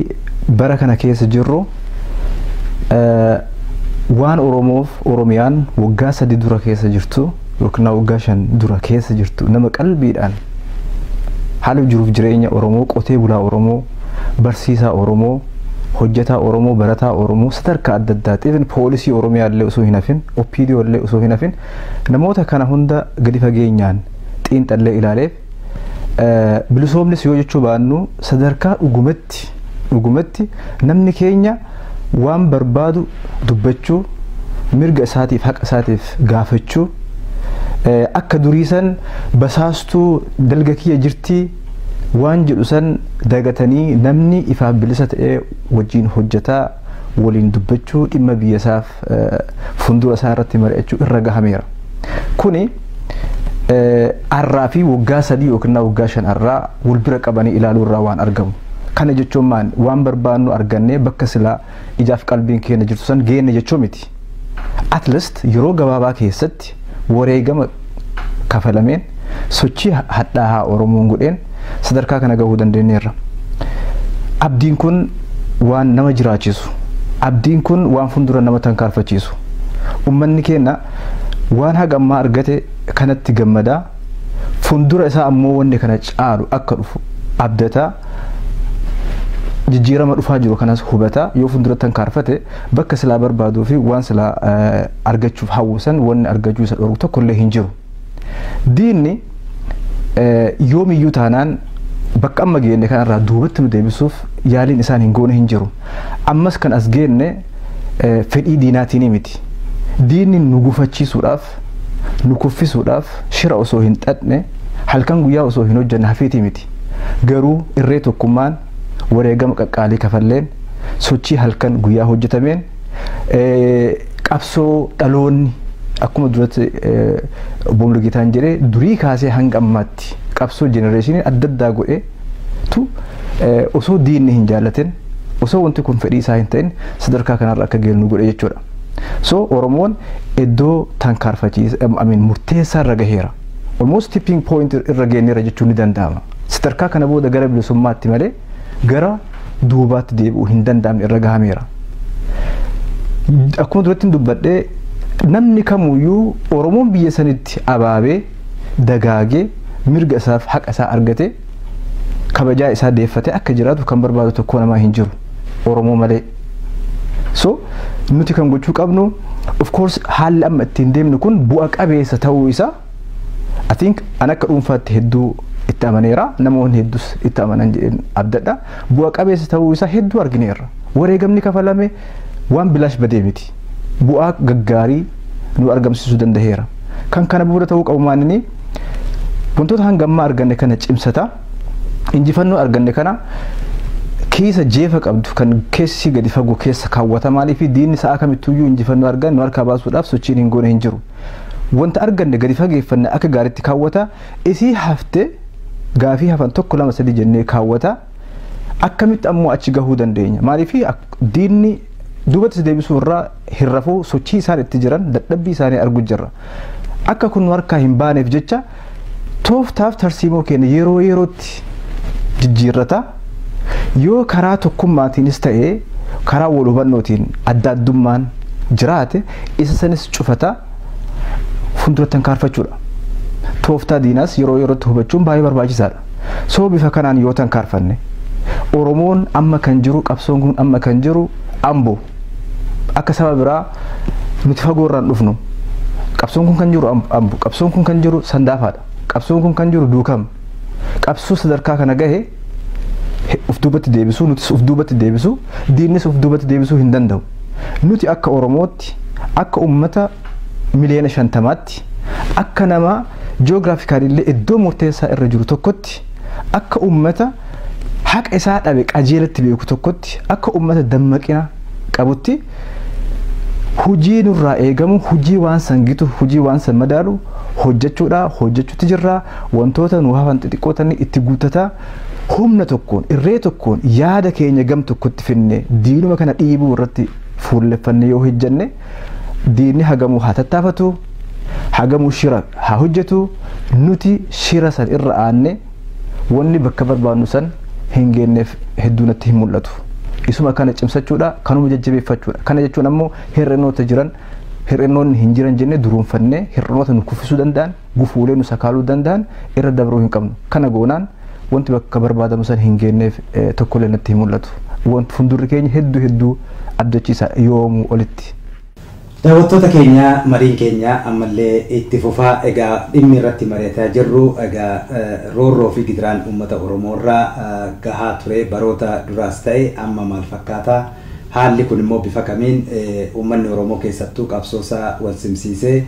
E: bara kana keessa jirru waan Oromoof Oromiyaan waggaa 3 dura keessa jirtu yookiin waggaa 5 dura keessa jirtu nama qalbiidhaan haala jiruuf jireenya Oromoo qotee bulaa Oromoo barsiisaa Oromoo hojjetaa Oromoo barataa Oromoo sadarkaa adda addaatti poolisii Oromiyaa illee osoo hin hafin OPDO illee osoo hin hafin namoota kana hunda gadi fageenyaan xiinxallee ilaaleef bilisoomnis yoo jechuu baannu sadarkaa dhugumatti namni keenya waan barbaadu dubbachuu mirga isaatiif haqa isaatiif gaafachuu akka duriisan basaastuu dalga kiyya jirtii waan jedhu san dagatanii namni ifaaf bilisa ta'ee wajjin hojjetaa waliin dubbachuu dhimma biyya isaaf fuuldura isaa irratti mari'achuu irra gahameera. Kuni arraa fi waggaa 3 yookiin waggaa 5 arraa wal bira qabanii ilaaluu irraa waan argamu. Kana jechuun waan barbaannu argannee bakka silaa ijaaf qalbiin keenya jirtu san geenne jechuu miti. At least yeroo gabaabaa keessatti wareegama kafalameen sochii hadhaa'aa Oromoon godheen sadarkaa kana gahuu dandeenyeerra. Abdiin kun waan nama jiraachisu. Abdiin kun waan fuuldura nama tankaarfachiisu. Uummanni keenya waan haga ammaa argate kanatti gammadaa fuuldura isaa ammoo wanni kana caalu akka dhufu abdataa jijjiirama dhufaa jiru kanas hubataa yoo fuuldura tankaarfate bakka silaa barbaaduu fi waan silaa argachuuf hawwisan wanni argachuu isa dhorku tokko illee hin jiru. Diinni yoomiyyuu taanaan bakka amma geenne kanarraa duubatti nu deebisuuf yaaliin isaan hin goone hin jiru. Ammas kan as geenne fedhii diinaatiin miti. Diinni nu gufachiisuudhaaf nu kuffisuudhaaf shira osoo hin xaxne halkan guyyaa osoo hin hojjenne hafeetii miti. Garuu irree tokkummaan wareegama qaqqaalii kafalleen sochii halkan guyyaa hojjetameen qabsoo dhaloonni akkuma duratti Obbo Mulgeetaan jedhee durii kaasee hanga ammaatti qabsoo jenereeshinii adda addaa godhee tu osoo diinni hin jaallatin osoo wanti kun fedhii isaa hin ta'in sadarkaa kanarra akka geellu godhe jechuudha. So Oromoon iddoo tankaarfachiisa murteessaa irra gaheera. Almost tipping point irra geenyeera jechuun ni danda'ama. Sadarkaa kana booda gara bilisummaatti malee gara duubaatti deebi'uu hin danda'amne irra gahameera. Akkuma duratti dubbadhee namni kamuyyuu Oromoon biyya sanitti abaabee dagaagee mirga isaaf haqa isaa argate kabajaa isaa deeffate akka jiraatu kan barbaadu tokko namaa hin jiru Oromoo malee. So nuti kan gochuu qabnu of course haalli amma ittiin deemnu kun bu'a qabeessa ta'uu isaa I think an akka dhuunfaatti hedduu itti amaneera namoonni hedduus itti amanan jedheen abdadha. Bu'a qabeessa ta'uu isaa hedduu argineerra. Wareegamni kafalame waan bilaash badee miti. Bu'aa gaggaarii nu argamsiisuu danda'eera. Kan kana booda ta'uu qabu maanini wantoota hangammaa arganne kana cimsata injifannoo arganne kana keessa jeefa qabdu kan keessi gadi fagoo keessa kaawwata maaliif diinni sa'a kamittuyyuu injifannoo arganne harka baasuudhaaf sochiin hin goone hin jiru. Wanta arganne gadi fageeffanne akka gaariitti kaawwata isii hafte gaafii hafan tokko lama sadii jennee kaawwata akkamitti ammoo achi gahuu dandeenya maaliif diinni duubatti deebisuu irraa hirrafuu sochii isaan itti jiran dadhabbii isaanii arguu jirra. Akka kun harkaa hin baaneef jecha tooftaaf tarsiimoo keenya yeroo yerootti jijjiirrata yoo karaa tokkummaatiinis ta'ee karaa wal hubannootiin adda addummaan jiraate isa sanis cufata fuuldura tankaarfachuudha. Tooftaa diinaas yeroo yerootti hubachuun baay'ee barbaachisaadha. So bifa kanaan yoo tankaarfanne Oromoon amma kan jiru qabsoon kun amma kan jiru Amboo akka saba biraa nuti fagoorraan dhufnu qabsoon kun kan jiru Amboo qabsoon kun kan jiru Sandaafaadha qabsoon kun kan jiru Duukam qabsoo sadarkaa kana gahe uf duubatti deebisuu nutis uf duubatti deebisuu diinnis uf duubatti deebisuu hin danda'u. Nuti akka Oromootti akka ummata miliyoona 50tti akka nama ji'oogiraafikaalillee iddoo murteessaa irra jiru tokkotti akka ummata haqa isaa dhabe qajeelatti beeku tokkotti akka ummata dammaqina qabutti hujii nurraa eegamu hujii waan sangitu hujii waan san madaalu hojjechuutti jirra wantoota nu hafan xixiqqootanii itti guuttataa humna tokkoon irree tokkoon yaada keenya gam tokkotti finne diinuma kana dhiibuu irratti fuulleffanne yoo hojjenne diinni hagamuu haa tattaafatu hagamuu shira haa hojjetu nuti shira san irra aanne wanni bakka barbaannu san hin geenneef hedduu natti hin mul'atu. Isuma kana cimsachuudha kanuma jajjabeeffachuudha. Kana jechuun ammoo hir'inoota jiran hir'inoonni hin jiran jennee duruunfannee hir'inoota nu kuffisuu danda'an gufuulee nu sakaaluu danda'an irra dabruu hin qabnu. Kana goonaan wanti bakka barbaadamu san hin geenneef tokkollee natti hin mul'atu. Wanti fuuldurri keenya hedduu abdachiisa yoomuu olitti.
A: Daawwattoota keenya mariin keenya ammallee itti fufaa egaa dhimmi irratti mari'ataa jirru egaa roorroo fi gidiraan uummata Oromoo irraa gahaa ture baroota duraas ta'e amma maal fakkaata haalli kun immoo bifa kamiin uummanni Oromoo keessattuu qabsoosaa wal simsiisee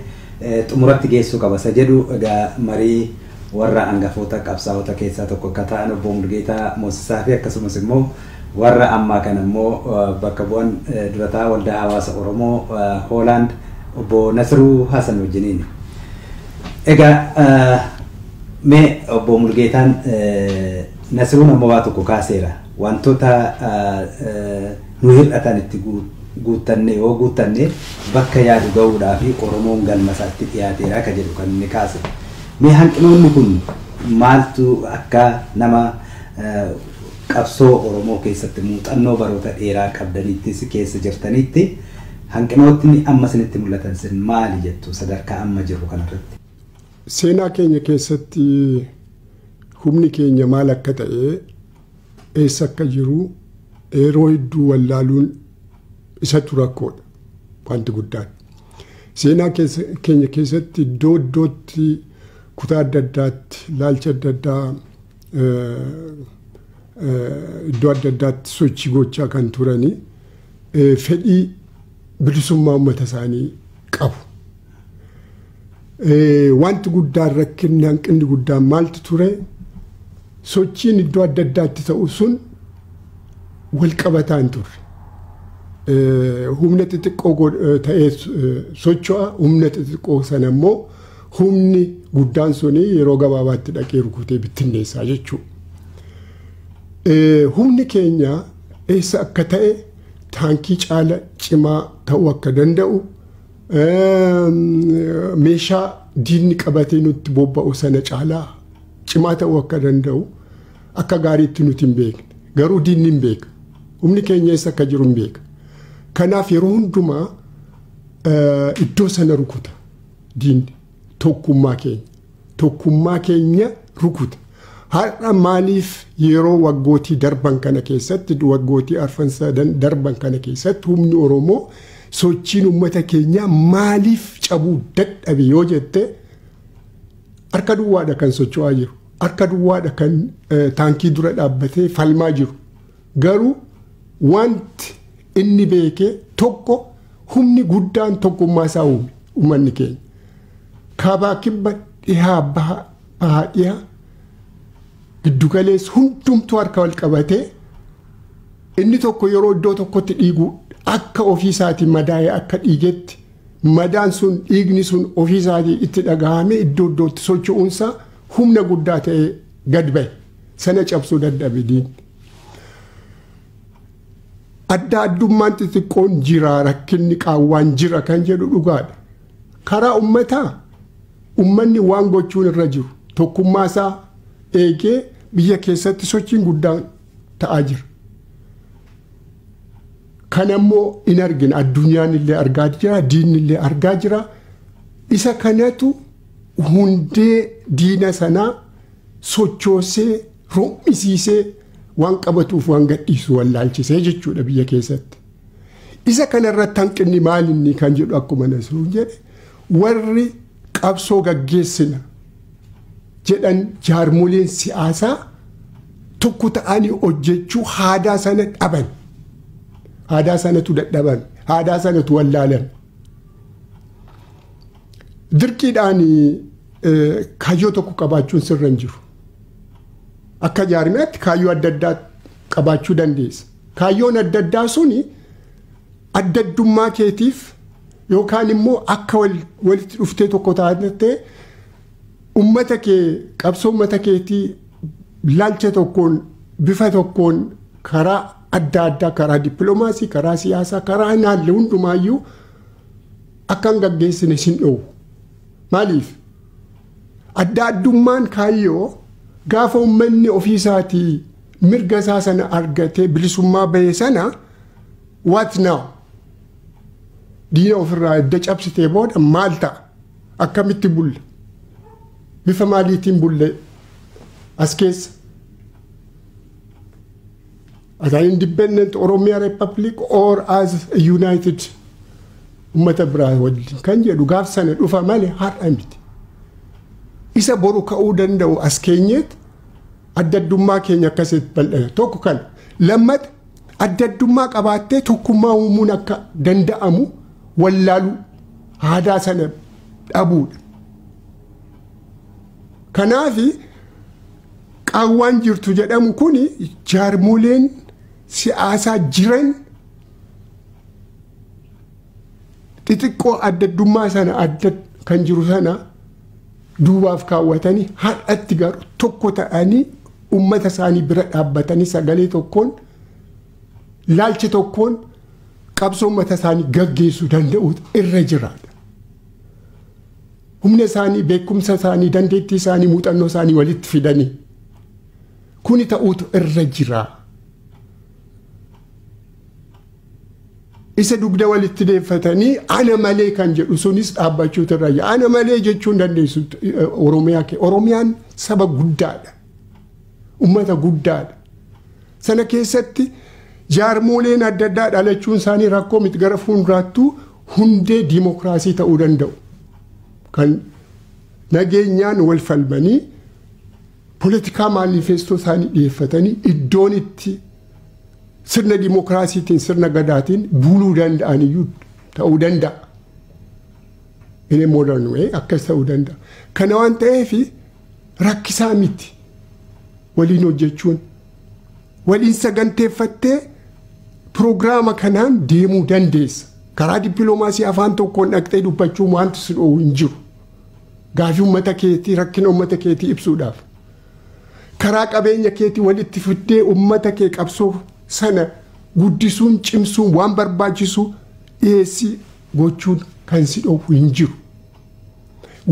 A: xumuratti geessuu qabasa jedhu egaa marii warra hangafoota qabsaa'ota keessaa tokko akka ta'an obbo Mulgeetaa Moosisaa fi akkasumas immoo warra ammaa kana immoo bakka bu'aan durataa waldaa hawaasa Oromoo Hooland obbo Nasruu Hasan wajjiniin. Egaa mee obbo Mulgeetaan Nasruun ammoo waa tokko kaaseera wantoota nu hir'atan itti guuttanne yoo guuttanne bakka yaadu ga'uudhaa fi Oromoon galma isaatti dhiyaateera akka jedhu kan inni kaase. Mee hanqinoonni kun maaltu akka nama qabsoo Oromoo keessatti muuxannoo baroota dheeraa qabdanittis keessa jirtanitti hanqinootni amma isinitti mul'atan sin maali jettu sadarkaa amma jiru kanarratti?
B: Seenaa keenya keessatti humni keenya maal akka ta'e eessa akka jiru yeroo hedduu wallaaluun isatu rakkoodha wanti guddaan. Seenaa keenya keessatti iddoo iddootti kutaa adda addaatti ilaalcha adda addaa iddoo adda addaatti sochii gochaa kan turanii fedhii bilisummaa uummata isaanii qabu. Wanti guddaan rakkinni hanqinni guddaan maaltu ture sochiin iddoo adda addaatti ta'u sun wal qabataa hin turre. Humna xixiqqoo ta'ee socho'a humna xixiqqoo sana immoo humni guddaan suni yeroo gabaabaatti dhaqee rukutee bittinneessaa jechuudha. Humni keenya eessa akka ta'e taankii caala cimaa ta'uu akka danda'u meeshaa diinni qabatee nutti bobba'u sana caalaa cimaa ta'uu akka danda'u akka gaariitti nuti hin beekne garuu diinni hin beeka humni keenya eessa akka jiru hin beeka kanaaf yeroo hundumaa iddoo sana rukuta diinni tokkummaa keenya rukuta har'a maaliif yeroo waggootii darban kana keessatti waggootii arfan sadan darban kana keessatti humni Oromoo sochiin uummata keenyaa maaliif cabuu dadhabe yoo jette harka duwwaadha kan socho'aa jiru harka duwwaadha kan taankii dura dhaabbatee falmaa jiru garuu wanti inni beekee tokko humni guddaan tokkummaa isaa uume uummanni keenya kaabaa kibba dhihaa bahaa dhihaa giddugalees hundumtuu harka wal qabatee inni tokko yeroo iddoo tokkotti dhiigu akka ofiisaatii madaa'ee akka dhiigetti madaan sun dhiigni sun ofiisaatii itti dhagahamee iddoo iddootti socho'uunsaa humna guddaa ta'ee gad ba'e sana cabsuu dadhabe diinni. Adda addummaan xixiqqoon jira rakkinni qaawwaan jira kan jedhu dhugaadha. Karaa uummataa uummanni waan gochuun irra jiru tokkummaa isaa eegee biyya keessatti sochiin guddaan ta'aa jira. Kan ammoo in argina addunyaan illee argaa jira diinni illee argaa jira isa kanatu hundee diina sanaa sochoosee rommisiisee waan qabatuuf waan gadhiisu wallaalchisee jechuudha biyya keessatti. Isa kanarratti hanqinni maalinni kan jedhu akkuma Nasruun jedhe warri qabsoo gaggeessina jedhan jaarmoleen siyaasaa tokko ta'anii hojjechuu haadaa sana dhaban. Haadaa sanatu dadhaban. Haadaa sanatu wallaalan. Dirqiidhaan kaayyoo tokko qabaachuun sirra hin jiru. Akka jaarmiyaatti kaayyoo adda addaa qabaachuu dandeessa. Kaayyoon adda addaa suni adda addummaa keetiif yookaan immoo akka walitti dhuftee tokko taatee uummata kee qabsoo uummata keetii laalcha tokkoon bifa tokkoon karaa adda addaa karaa dippiloomaasii karaa siyaasaa karaa naalle hundumaayyuu akka hin gaggeessine sin dhoowwu. Maaliif? Adda addummaan kaayyoo gaafa uummanni ofiisaatii mirga isaa sana argatee bilisummaa bahee sana what now? Diina ofirraa edda cabsitee booda maal ta'a? Akkamitti bulle? Bifa maaliitiin bulle as keessa? As an independent Oromia Republic or as a united ummata biraa wajjin kan jedhu gaaf sana dhufa malee har'a miti. Isa boru ka'uu danda'u as keenyetti adda addummaa keenya akkasitti bal'ina tokko kana. Lammata adda addummaa qabaattee tokkummaa uumuun akka danda'amu wallaaluu aadaa sana dhabuudha. Kanaafi qaawwaan jirtu jedhamu kuni jaarmoleen siyaasaa jiran xixiqqoo adda addummaa sana adda kan jiru sana duubaaf kaawwatanii har'atti garuu tokko ta'anii uummata isaanii bira dhaabbatanii sagalee tokkoon laalcha tokkoon qabsoo uummata isaanii gaggeessuu danda'u irra jiraadha. Humna isaanii beekumsa isaanii dandeettii isaanii muuxannoo isaanii walitti fidanii kuni ta'uutu irra jira. Isa dugda walitti deeffatanii ana malee kan jedhu sunis dhaabbachuutu irra jira. Ana malee jechuun dandeessu Oromiyaa kee. Oromiyaan saba guddaadha. Uummata guddaadha. Sana keessatti jaarmoleen adda addaa dhalachuun isaanii rakkoo miti gara fuulduraattuu hundee diimokiraasii ta'uu danda'u. Kan nageenyaan wal falmanii poolitikaa maanifeestoo isaanii dhiyeeffatanii iddoon itti sirna diimokiraasiitiin sirna gadaatiin buluu danda'aniyyuu ta'uu danda'a. Inni modern way akkas ta'uu danda'a. Kana waan ta'eef rakkisaa miti waliin hojjechuun waliin saganteeffattee piroogiraama kanaan deemuu dandeessa. Karaa dippiloomaasii afaan tokkoon dhaqxee dubbachuun wanti si dhoowwu hin jiru. Gaafii uummata keetii rakkina uummata keetii ibsuudhaaf. Karaa qabeenya keetii walitti fiddee uummata kee qabsoo sana guddisuun cimsuun waan barbaachisu dhiyeessii gochuun kan si dhoowwu hin jiru.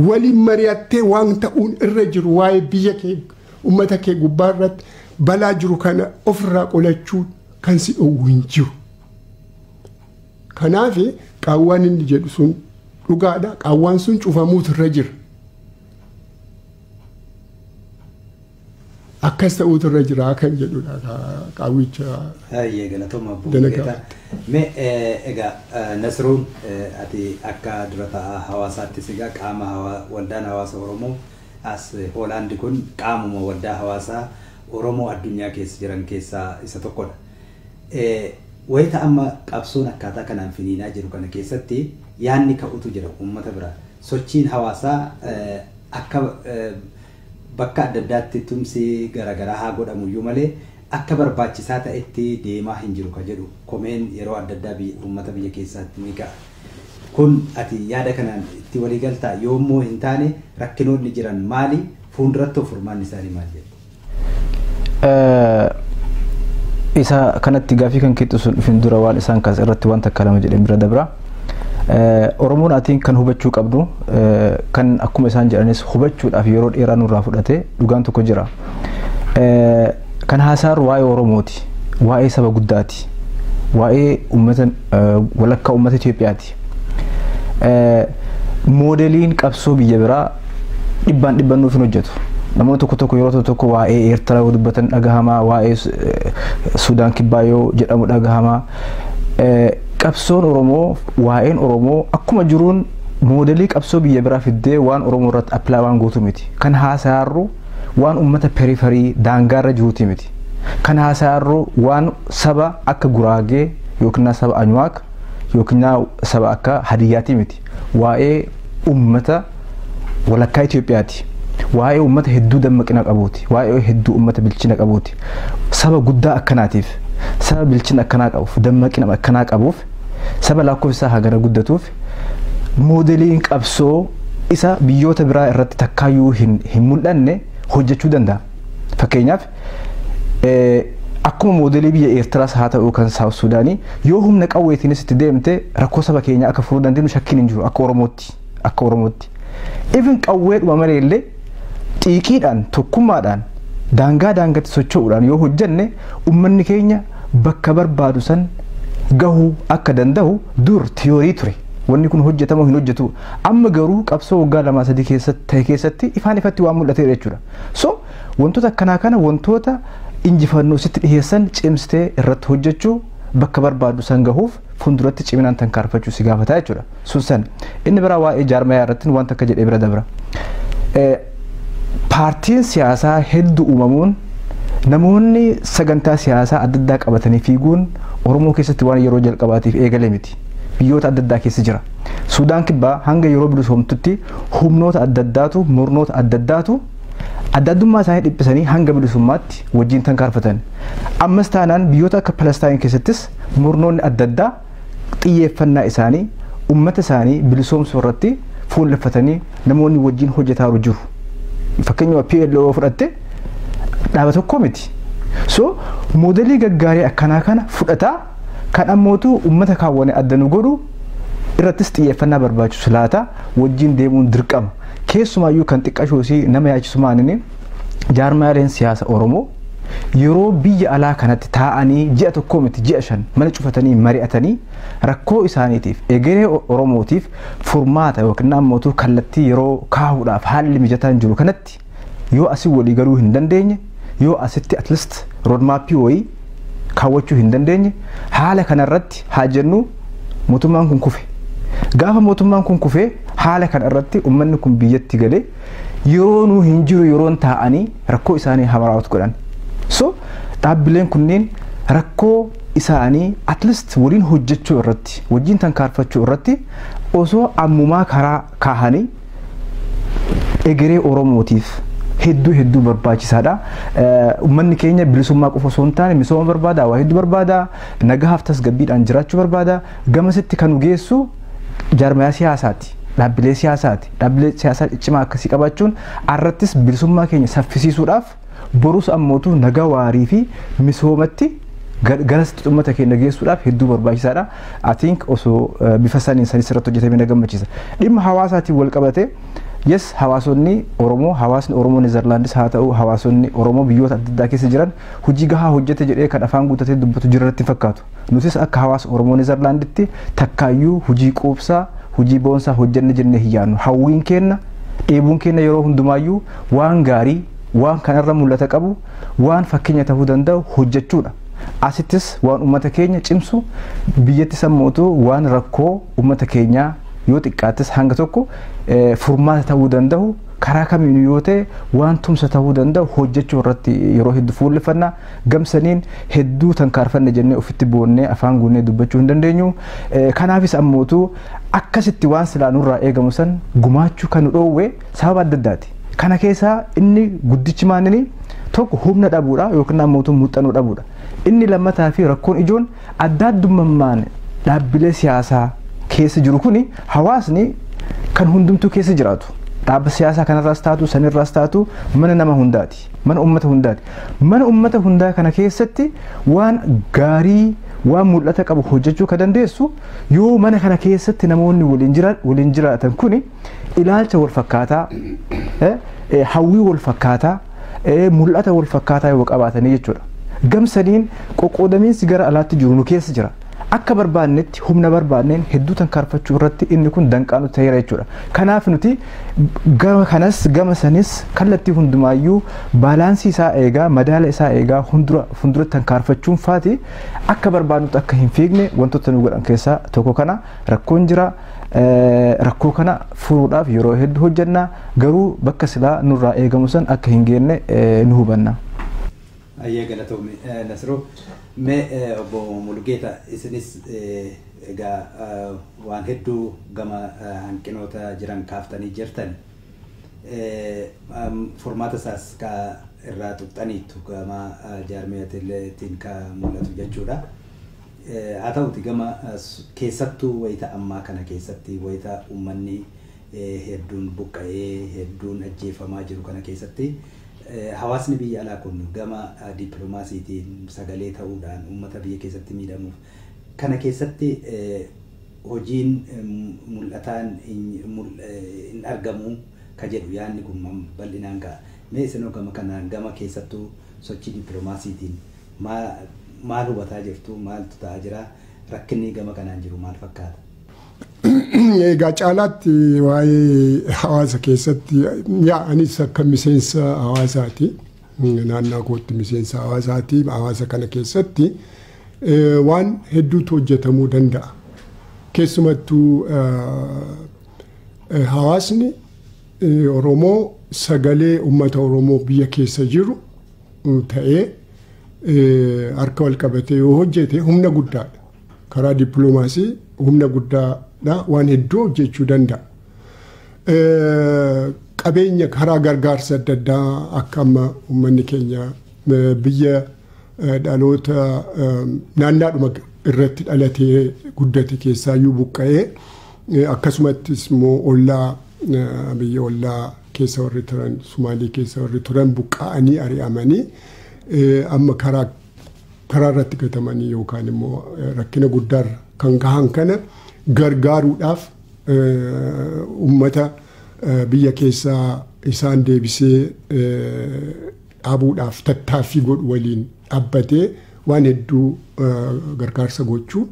B: Waliin mari'attee waan ta'uun irra jiru waa'ee biyya kee uummata kee gubbaa irratti balaa jiru kana ofirraa qolachuun kan si dhoowwu hin jiru. Kanaaf qaawwaan inni jedhu sun dhugaadha. Qaawwaan sun cufamuutu irra jira. Akkas ta'uutu irra jira kan jedhudha qaawwicha.
A: Hayyee galatoomaa bu'uureeta. Mee egaa Nasruun ati akka dura taa'aa hawaasaattis egaa qaama waldaan hawaasa Oromoo as Hoolaandi kun qaamuma waldaa hawaasaa Oromoo addunyaa keessa jiran keessaa isa tokkodha. Wayita amma qabsoon akkaataa kanaan finiinaa jiru kana keessatti yaanni ka'utu jira uummata biraa. Sochiin hawaasaa akka bakka adda addaatti tumsi garaagaraa haa godhamuyyuu malee akka barbaachisaa ta'etti deemaa hin jiru ka jedhu komeen yeroo adda addaa uummata biyya keessaatti ni ka'a. Kun ati yaada kanaan itti walii galtaa yoommoo hin taane rakkinoonni jiran maali? Fuulduratti furmaanni isaanii maal jedhu?
E: Isa kanatti gaafii kan keetu sun dhufin dura waan isaan kaas irratti waan takka lama jedhee bira dabra. Oromoon atiin kan hubachuu qabnu kan akkuma isaan jedhanis hubachuudhaaf yeroo dheeraa nurraa fudhate dhugaan tokko jira. Kan haasaaru waa'ee Oromooti, waa'ee saba guddaati, waa'ee uummata walakkaa uummata Itoophiyaati. Moodeliin qabsoo biyya biraa dhibbaan nuuf hin hojjetu. Namoonni tokko tokko yeroo tokko waa'ee Eertiraa yoo dubbatan dhagahamaa, waa'ee Sudaan Kibbaa yoo jedhamu dhagahamaa. Qabsoon Oromoo waa'een Oromoo akkuma jiruun moodelii qabsoo biyya biraa fiddee waan Oromoo irratti appilaa waan gootu miti. Kan haasa'arru waan uummata periferii daangaarra jiruuti miti. Kan haasa'arru waan saba akka Guraagee yookiin saba Anyuwaak yookiin saba akka Hadiyyaati miti. Waa'ee uummata walakkaa Itoophiyaati. Waa'ee uummata hedduu dammaqina qabuuti. Waa'ee hedduu uummata bilchina qabuuti. Saba guddaa akkanaatiif, saba bilchina akkanaa qabuuf, dammaqina akkanaa qabuuf, saba lakkoofsa hagana guddatuuf moodeliin qabsoo isa biyyoota biraa irratti takkaayyuu hin mul'anne hojjechuu danda'a. Fakkeenyaaf akkuma moodelii biyya Eertiraas haa ta'u kan Saawus Suudaanii yoo humna qawweetiinis itti deemte rakkoo saba keenyaa akka furuu dandeenyu shakkiin hin jiru akka Oromootti. Even qawweedhuma malee illee xiiqiidhaan tokkummaadhaan daangaatti socho'uudhaan yoo hojjenne uummanni keenya bakka barbaadu san gahuu akka danda'u dur tiyoorii ture. Wanni kun hojjetamoo hin hojjetu. Amma garuu qabsoo waggaa 2-3 keessatti ifaan ifatti waan mul'ateera jechuudha. So wantoota akkanaa kana wantoota injifannoo sitti dhiyeessan cimsitee irratti hojjechuu bakka barbaadu san gahuuf fuulduratti ciminaan tankaarfachuu si gaafata jechuudha. Sun inni biraa waa'ee jaarmayaa irratti waan takka jedhee bira dabra. Paartiin siyaasaa hedduu uumamuun namoonni sagantaa siyaasaa adda addaa qabatanii fiiguun Oromoo keessatti waan yeroo jalqabaatiif eegale miti. Biyyoota adda addaa keessa jira. Sudaan Kibbaa hanga yeroo bilisoomtutti humnoota adda addaatu, murnoota adda addaatu adda addummaa isaanii dhiphisanii hanga bilisummaatti wajjin tankaarfatan. Ammas taanaan biyyoota akka Palestaayin keessattis murnoonni adda addaa xiyyeeffannaa isaanii uummata isaanii bilisoomsuu irratti fuulleffatanii namoonni wajjin hojjetaa jiru. Fakkeenyaaf PLO fudhatte dhaaba tokko miti. So moodelii gaggaarii akkanaa kana fudhataa kan ammootu uummata kaawwane adda nu godhu irrattis xiyyeeffannaa barbaachisu laata wajjin deemuun dirqama. Keessumaayyuu kan xiqqashoosii nama yaachisumaan jaarmaaleen siyaasa Oromoo yeroo biyya alaa kanatti taa'anii ji'a tokko miti ji'a 5 mana cufatanii mari'atanii rakkoo isaaniitiif egeree Oromootiif furmaata yookiin ammootu kallattii yeroo kaa'uudhaaf haalli mijataan jiru kanatti yoo asii walii galuu hin dandeenye yoo asitti at least roadmaappii wayii kaawwachuu hin dandeenye haala kanarratti haa jennu mootummaan kun kufe. Gaafa mootummaan kun kufee haala kanarratti uummanni kun biyyatti galee yeroo nu hin jiru yeroon taa'anii rakkoo isaanii hamaraawatu godhan. So dhaabbileen kunneen rakkoo isaanii at least waliin hojjechuu irratti wajjin tankaarfachuu irratti osoo ammumaa karaa kaahanii egeree Oromootiif hedduu barbaachisaadha. Uummanni keenya bilisummaa qofa osoo hin taane misooma barbaada, waa hedduu barbaada, nagahaaf tasgabbiidhaan jiraachuu barbaada. Gamasitti kan nu geessu jaarmayaa siyaasaati. Dhaabbilee siyaasaati. Dhaabbilee siyaasaa ciccimaa akkasii qabaachuun irrattis bilisummaa keenya saffisiisuudhaaf borus ammootu nagaa waarii fi misoomatti garasitti uummata keenya geessuudhaaf hedduu barbaachisaadha. I think osoo bifa saniin sanis irratti hojjetamee na gammachiisa. Dhimma hawaasaatiin wal qabate yes hawaasonni Oromoo hawaasni Oromoo Neezerlaandis haa ta'u hawaasonni Oromoo biyyoota adda addaa keessa jiran hojii gahaa hojjete jedhee kan afaan guutatee dubbatu jirratti fakkaatu. Nutis akka hawaasa Oromoo Neezerlaanditti takkaayyuu hojii quubsaa hojii boonsaa hojjenne jennee hiyyaannu. Hawwiin keenya dheebuun keenya yeroo hundumaayyuu waan gaarii waan kanarra mul'ata qabu waan fakkeenya ta'uu danda'u hojjechuudha. Asittis waan uummata keenya cimsu biyyatti sammootu waan rakkoo uummata keenyaa yoo xiqqaates hanga tokko furmaata ta'uu danda'u karaa kamiin yoo ta'e waan tumsa ta'uu danda'u hojjechuu irratti yeroo hedduu fuulleffannaa gamsaniin hedduu tankaarfanne jennee ofitti boonnee afaan guunnee dubbachuu hin dandeenyu. Kanaafis ammootu akkasitti waan silaanurraa eegamu san gumaachuu kan dhoowwe sababa adda addaati. Kana keessaa inni guddichi maanini tokko humna dhabuudha yookiin ammootu muuxannoo dhabuudha. Inni lammataa fi rakkoon ijoon adda addummaan dhaabbilee siyaasaa keessa jiru kuni hawaasni kan hundumtuu keessa jiraatu. Dhaabba siyaasaa kanarraas taatu sanirraas taatu mana nama hundaati. Mana uummata hundaati. Mana uummata hundaa kana keessatti waan gaarii waan mul'ata qabu hojjechuu kan dandeessu yoo mana kana keessatti namoonni waliin jiraatan kuni ilaalcha wal fakkaataa hawwii wal fakkaataa mul'ata wal fakkaataa yoo qabaatanii jechuudha. Gamsaniin qoqqoodamiinsi gara alaatti jiru nu keessa jira. Akka barbaannetti humna barbaanneen hedduu tankaarfachuu irratti inni kun danqaanu ta'eera jechuudha. Kanaaf nuti gama kanas gama sanis kallattii hundumaayyuu baalaansii isaa eegaa madaala isaa eegaa fuuldura tankaarfachuun faati akka barbaannutti akka hin fiigne wantoota nu godhan keessaa tokko kana rakkoon jira. Rakkoo kana furuudhaaf yeroo hedduu hojjenna garuu bakka silaa nurraa eegamu san akka hin geenne nu hubanna.
A: Ayyee galatoome Nasroo mee obbo Mulgeeta isinis egaa waan hedduu gama hanqinoota jiran kaaftanii jirtan furmaata isaas ka irraa tuqxaniitu gama jaarmiyaatiin ka mul'atu jechuudha. Haa ta'uti gama keessattuu wayita ammaa kana keessatti wayita uummanni hedduun buqqa'ee hedduun ajjeefamaa jiru kana keessatti hawaasni biyya alaa kun gama dippiloomaasiitiin sagalee ta'uudhaan uummata biyya keessatti miidhamuuf kana keessatti hojiin mul'ataan hin argamu ka jedhu yaadni kun bal'inaan ka'a. Mee isinoo gama kanaan gama keessattuu sochii dippiloomaasiitiin maal hubataa jirtu maaltu ta'aa jira rakkinni gama kanaan jiru maal fakkaata?
B: Egaa caalaatti waa'ee hawaasa keessatti anis akka miseensa hawaasaati naannoo kootti miseensa hawaasaati hawaasa kana keessatti waan hedduutu hojjetamuu danda'a. Keessumattuu hawaasni Oromoo sagalee uummata Oromoo biyya keessa jiru ta'ee harka wal qabatee yoo hojjete humna guddaadha. Karaa dippiloomaasii humna guddaadha waan hedduu hojjechuu danda'a. Qabeenya karaa gargaarsa adda addaa akka amma uummanni keenya biyya dhaloota naannaadhuma irratti dhalatee guddate keessaayyuu buqqa'ee akkasumattis immoo ollaa biyya ollaa keessa warri turan Sumaalii keessa warri turan buqqa'anii ari'amanii amma karaa irratti gatamanii yookaan immoo rakkina guddaarra kan gahan kana gargaaruudhaaf uummata biyya keessaa isaan deebisee dhaabuudhaaf tattaaffii godhu waliin dhaabbatee waan hedduu gargaarsa gochuu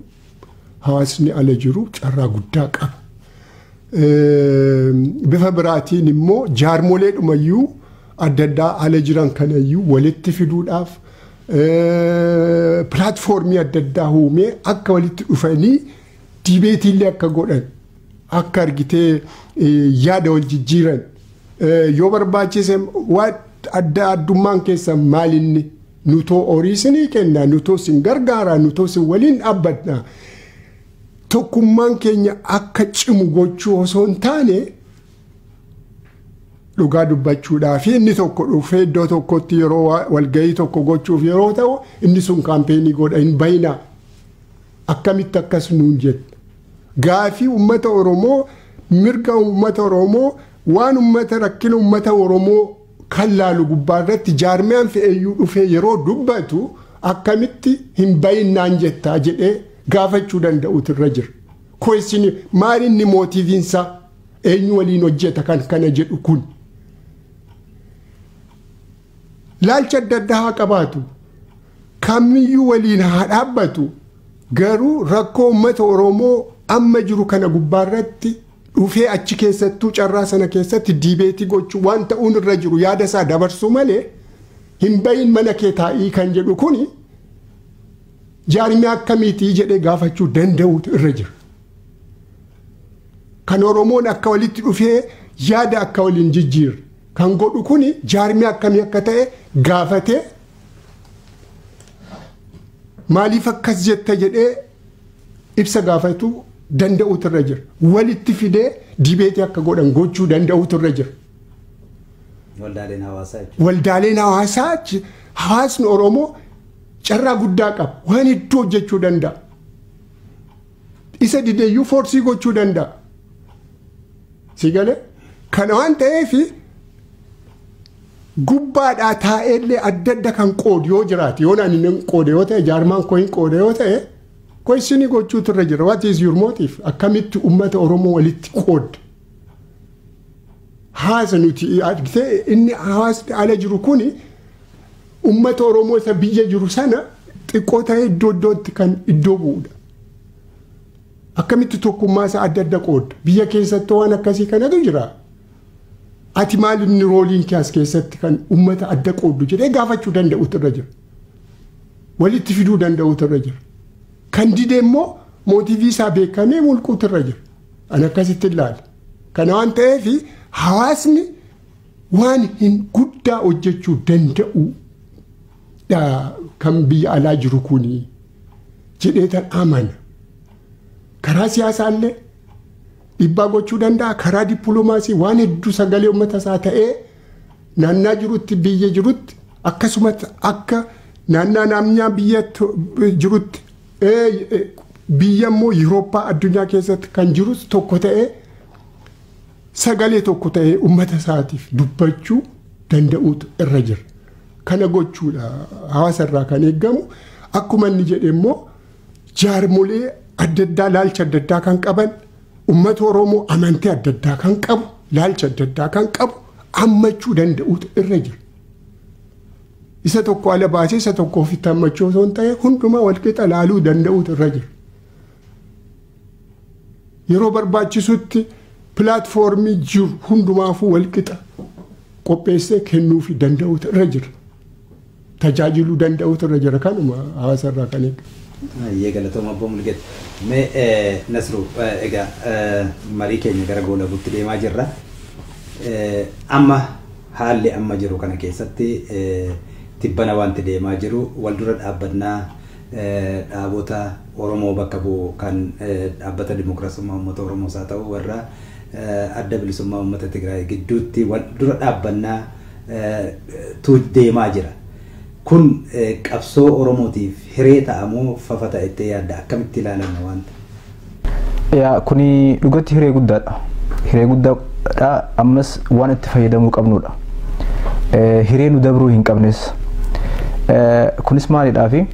B: hawaasni ala jiru carraa guddaa qaba. Bifa biraatiin immoo jaarmolee dhumayyuu adda addaa ala jiran kanayyuu walitti fiduudhaaf pilaatfoormii adda addaa uumee akka walitti dhufanii dibeetiillee akka godhan akka argitee yaada wal jijjiiran yoo barbaachise waan adda addummaan keessa maalinni nutoo horii isinii kenna nutoo isin gargaara nutoo isin waliin dhaabbadha tokkummaan keenya akka cimu gochuu osoo hin taane dhugaa dubbachuudhaaf inni tokko dhufee iddoo tokkotti yeroo walgahii tokko gochuuf yeroo ta'u inni sun kaampeenii godha hin bayinaa akkamitti akkas nuun jette gaafii uummata Oromoo mirga uummata Oromoo waan uummata rakkina uummata Oromoo kan laalu gubbaarratti jaarmiyaan fe'eeyyuu dhufee yeroo dubbatu akkamitti hin bayinnaan jettaa jedhee gaafachuu danda'utu irra jira. Question maal inni mootiiviinsaa eenyu waliin hojjeta kan kana jedhu kun. Laalcha adda addaa haa qabaatu. Kamiyyuu waliin haa dhaabbatu. Garuu rakkoo uummata Oromoo amma jiru kana gubbaarratti dhufee achi keessattuu carraa sana keessatti diibeetii gochuu waan ta'uun irra jiru yaada isaa dabarsuu malee hin bayin mana kee taa'ii kan jedhu kuni jaarmee akkamiitii jedhee gaafachuu danda'utu irra jira. Kan Oromoon akka walitti dhufee yaada akka waliin jijjiirre kan godhu kuni jaarmee akkamii akka ta'e gaafatee maaliif akkas jetta jedhee ibsa gaafatu danda'utu irra jira. Walitti fidee dibeetii akka godhan gochuu danda'utu irra jira. Waldaaleen hawaasaa hawaasni Oromoo carraa guddaa qaba. Waan hedduu hojjechuu danda'a. Isa dideeyyuu foorsii gochuu danda'a. Si galee? Kana waan ta'eef gubbaadhaa taa'ellee adda adda kan qoodu yoo jiraate yoo naan inni qoode yoo ta'e jaarmaan koo hin qoode yoo ta'e question gochuutu irra jira. What is your motive? Akkamitti uummata Oromoo walitti qoodda? Haasa nuti argitee inni hawaasni ala jiru kuni uummata Oromoo isa biyya jiru sana xiqqoo ta'ee iddoo iddootti kan iddoo bu'uudha. Akkamitti tokkummaa isaa adda adda qoodda? Biyya keessatti waan akkasii kanatu jira. Ati maal inni rooliin kee as keessatti kan uummata adda qooddu jedhee gaafachuu danda'utu irra jira. Walitti fiduu danda'utu irra jira. Kan dide immoo mootiivii isaa beekamee mulquutu irra jira. Ani akkasitti ilaala. Kana waan ta'eef hawaasni waan hin guddaa hojjechuu danda'u kan biyya alaa jiru kuni jedhee tan amana. Karaa siyaasaallee dhiibbaa gochuu danda'a. Karaa dippiloomaasii waan hedduu sagalee uummata isaa ta'ee naannaa jirutti biyya jirutti akkasumas akka naannaa naamnyaa biyya jirutti biyya immoo Yurooppaa addunyaa keessatti kan jirus tokko ta'ee sagalee tokko ta'ee uummata isaatiif dubbachuu danda'uutu irra jira. Kana gochuudha hawaasa irraa kan eegamu. Akkuma inni jedhe immoo jaarmolee adda addaa laalcha adda addaa kan qaban uummata Oromoo amantii adda addaa kan qabu laalcha adda addaa kan qabu hammachuu danda'uutu irra jira. Isa tokko ala baasee isa tokko ofitti hammachuu osoo hin ta'e hundumaa walqixa laaluu danda'uutu irra jira. Yeroo barbaachisutti pilaatfoormii jiru hundumaafuu walqixa qopheessee kennuufi danda'uutu irra jira. Tajaajiluu danda'uutu irra jira. Kanuma hawaasa irraa kan eegamu.
A: Galatooma Obbo Mul'geet. Mee Nasru egaa marii keenya gara goolabuutti deemaa jirra. Amma haalli amma jiru kana keessatti tibbana wanti deemaa jiru wal dura dhaabbannaa dhaabota Oromoo bakka bu'u kan dhaabbata Dimookiraasummaa Uummata Oromoos haa ta'u warra adda bilisummaa Uummata Tigraay gidduutti wal dura dhaabbannaa deemaa jira. Kun qabsoo Oromootiif hiree ta'amoo fafa ta'ettee yaadda akkamitti ilaalama wanta?
E: Yaa kuni dhugatti hiree guddaadha. Hiree guddaadha ammas waan itti fayyadamuu qabnudha. Hiree nu dabruu hin qabnes. Kunis maalidhaafi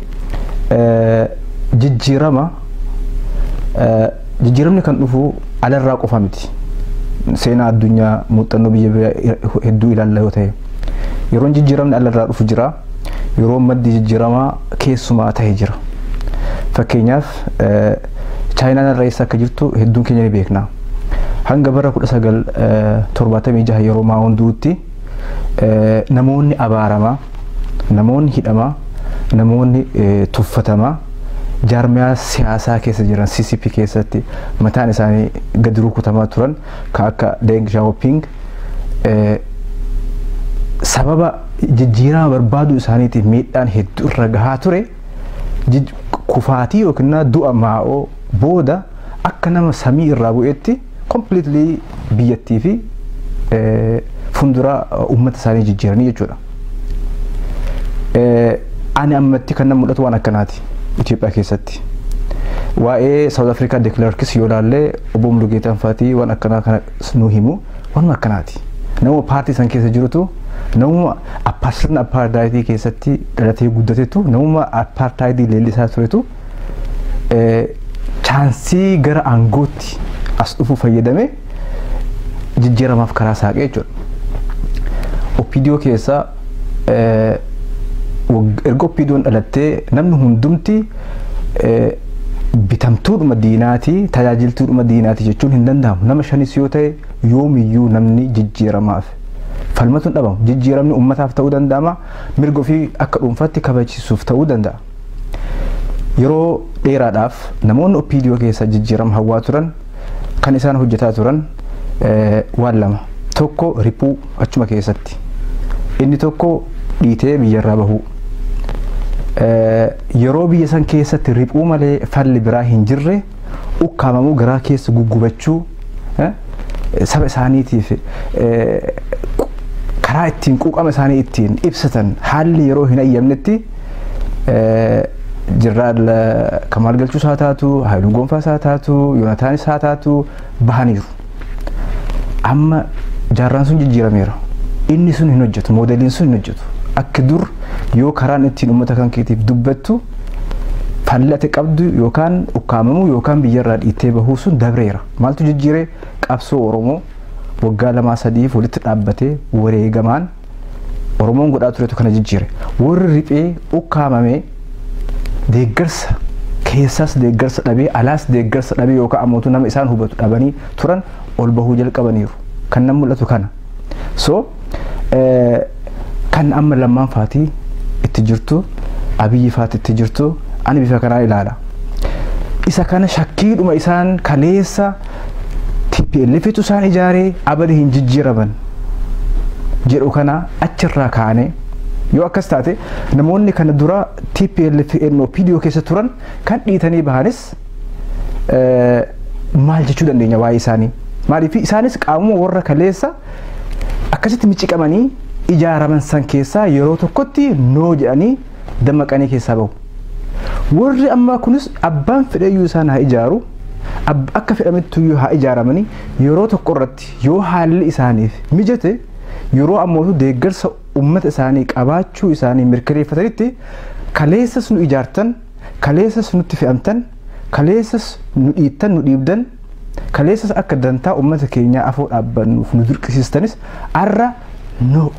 E: jijjiiramni kan dhufu alarraa qofa miti. Seenaa addunyaa muuxannoo biyya hedduu ilaalla yoo ta'e yeroon jijjiiramni alarraa dhufu jira. Yeroo maddi jijjiiramaa keessumaa ta'ee jira. Fakkeenyaaf Chaayinaan irraa eessa akka jirtu hedduun keenya ni beekna. Hanga bara 1976 yeroo Maa'oon du'utti namoonni abaaramaa, namoonni hidhamaa, namoonni tuffatamaa jaarmiyaa siyaasaa keessa jiran CCP keessatti mataan isaanii gadi rukutamaa turan kan akka Deng Xiaoping sababa jijjiirama barbaadu isaaniitiif miidhaan hedduu irra gahaa ture kufaatii yookiin du'a Maa'oo booda akka nama samii irraa bu'etti completely biyyattii fi fundura uummata isaanii jijjiiranii jechuudha. Ani ammatti kan nama mul'atu waan akkanaati Itoophiyaa keessatti. Waa'ee South Africa Declarkis yoo ilaalle Obbo Mul'geetaan fa'aatii waan akkanaa kana nu himu waan akkanaati. Nama paartii san keessa jirutu namuma sirna apartheid keessatti dhalatee guddatetu namuma apartheid leellisaa turetu chaansii gara aangootti as dhufu fayyadame jijjiiramaaf karaa saaqee jechuudha. Opidiyoo keessa erga Opidiyoon dhalattee namni hundumti bitamtuudhuma diinaati tajaajiltuudhuma diinaati jechuun hin danda'amu. Nama shanis yoo ta'e yoomiyyuu namni jijjiiramaaf falmatuun dhabamu. Jijjiiramni ummataaf ta'uu danda'ama, mirga ofii akka dhuunfaatti kabachiisuuf ta'uu danda'a. Yeroo dheeraadhaaf namoonni Opidiyoo keessa jijjiirama hawwaa turan kan isaan hojjetaa turan waan lama. Tokko riphuu achuma keessatti, inni tokko dhiitee biyyarraa bahuu. Yeroo biyya san keessatti riphuu malee falli biraa hin jirre ukkaamamuu garaa keessa guggubachuu saba isaaniitiif karaa ittiin quuqama isaanii ittiin ibsatan haalli yeroo hin ayyamnetti Jeneraal Kamaal Galchuu haa taatu, Haayiluu Gonfaa haa taatu, Yoonataanis haa taatu bahaniiru. Amma jaarraan sun jijjiirameera. Inni sun hin hojjetu, moodeliin sun hin hojjetu. Akka dur yoo karaan ittiin uummata kan keetiif dubbattu falli ati qabdu yookaan ukkaamamuu yookaan biyyarraa dhiittee bahuu sun dabreera. Maaltu jijjiiree qabsoo Oromoo waggaa 2-3 walitti dhaabbatee wareegamaan Oromoon godhaa turetu kana jijjiire. Warri riphee ukkaamamee deeggarsa keessas deeggarsa dhabee alaas deeggarsa dhabee yookaan ammootu nama isaan hubatu dhabanii turan ol bahuu jalqabaniiru. Kan nama mul'atu kana. So kan amma lammaan faatii itti jirtu, Abiyyi faatii itti jirtu, ani bifa kanaa ilaala. Isa kana shakkiidhuma isaan kaleessa TPLFtu isaan ijaaree abada hin jijjiiraman jedhu kana achirraa kaane yoo akkas taate namoonni kana dura TPLFN Opidiyoo keessa turan kan dhiitanii bahanis maal jechuu dandeenya waa'ee isaanii? Maaliif isaanis qaamuma warra kaleessa akkasitti micciqamanii ijaaraman san keessaa yeroo tokkotti noo jedhanii dammaqanii keessaa bahu. Warri amma kunis abbaan fedhayyuu isaan haa ijaaru, akka fedhamettuyyuu haa ijaaramanii yeroo tokko irratti yoo haalli isaaniif mijate yeroo ammootu deeggarsa ummata isaanii qabaachuu isaanii mirkaneeffatanitti kaleessas nu ijaartan, kaleessas nutti fe'amtan, kaleessas nu dhiittan nu dhiibdan, kaleessas akka dantaa ummata keenyaa afoo dhaabbannuuf nu dirqisiistanis arra no.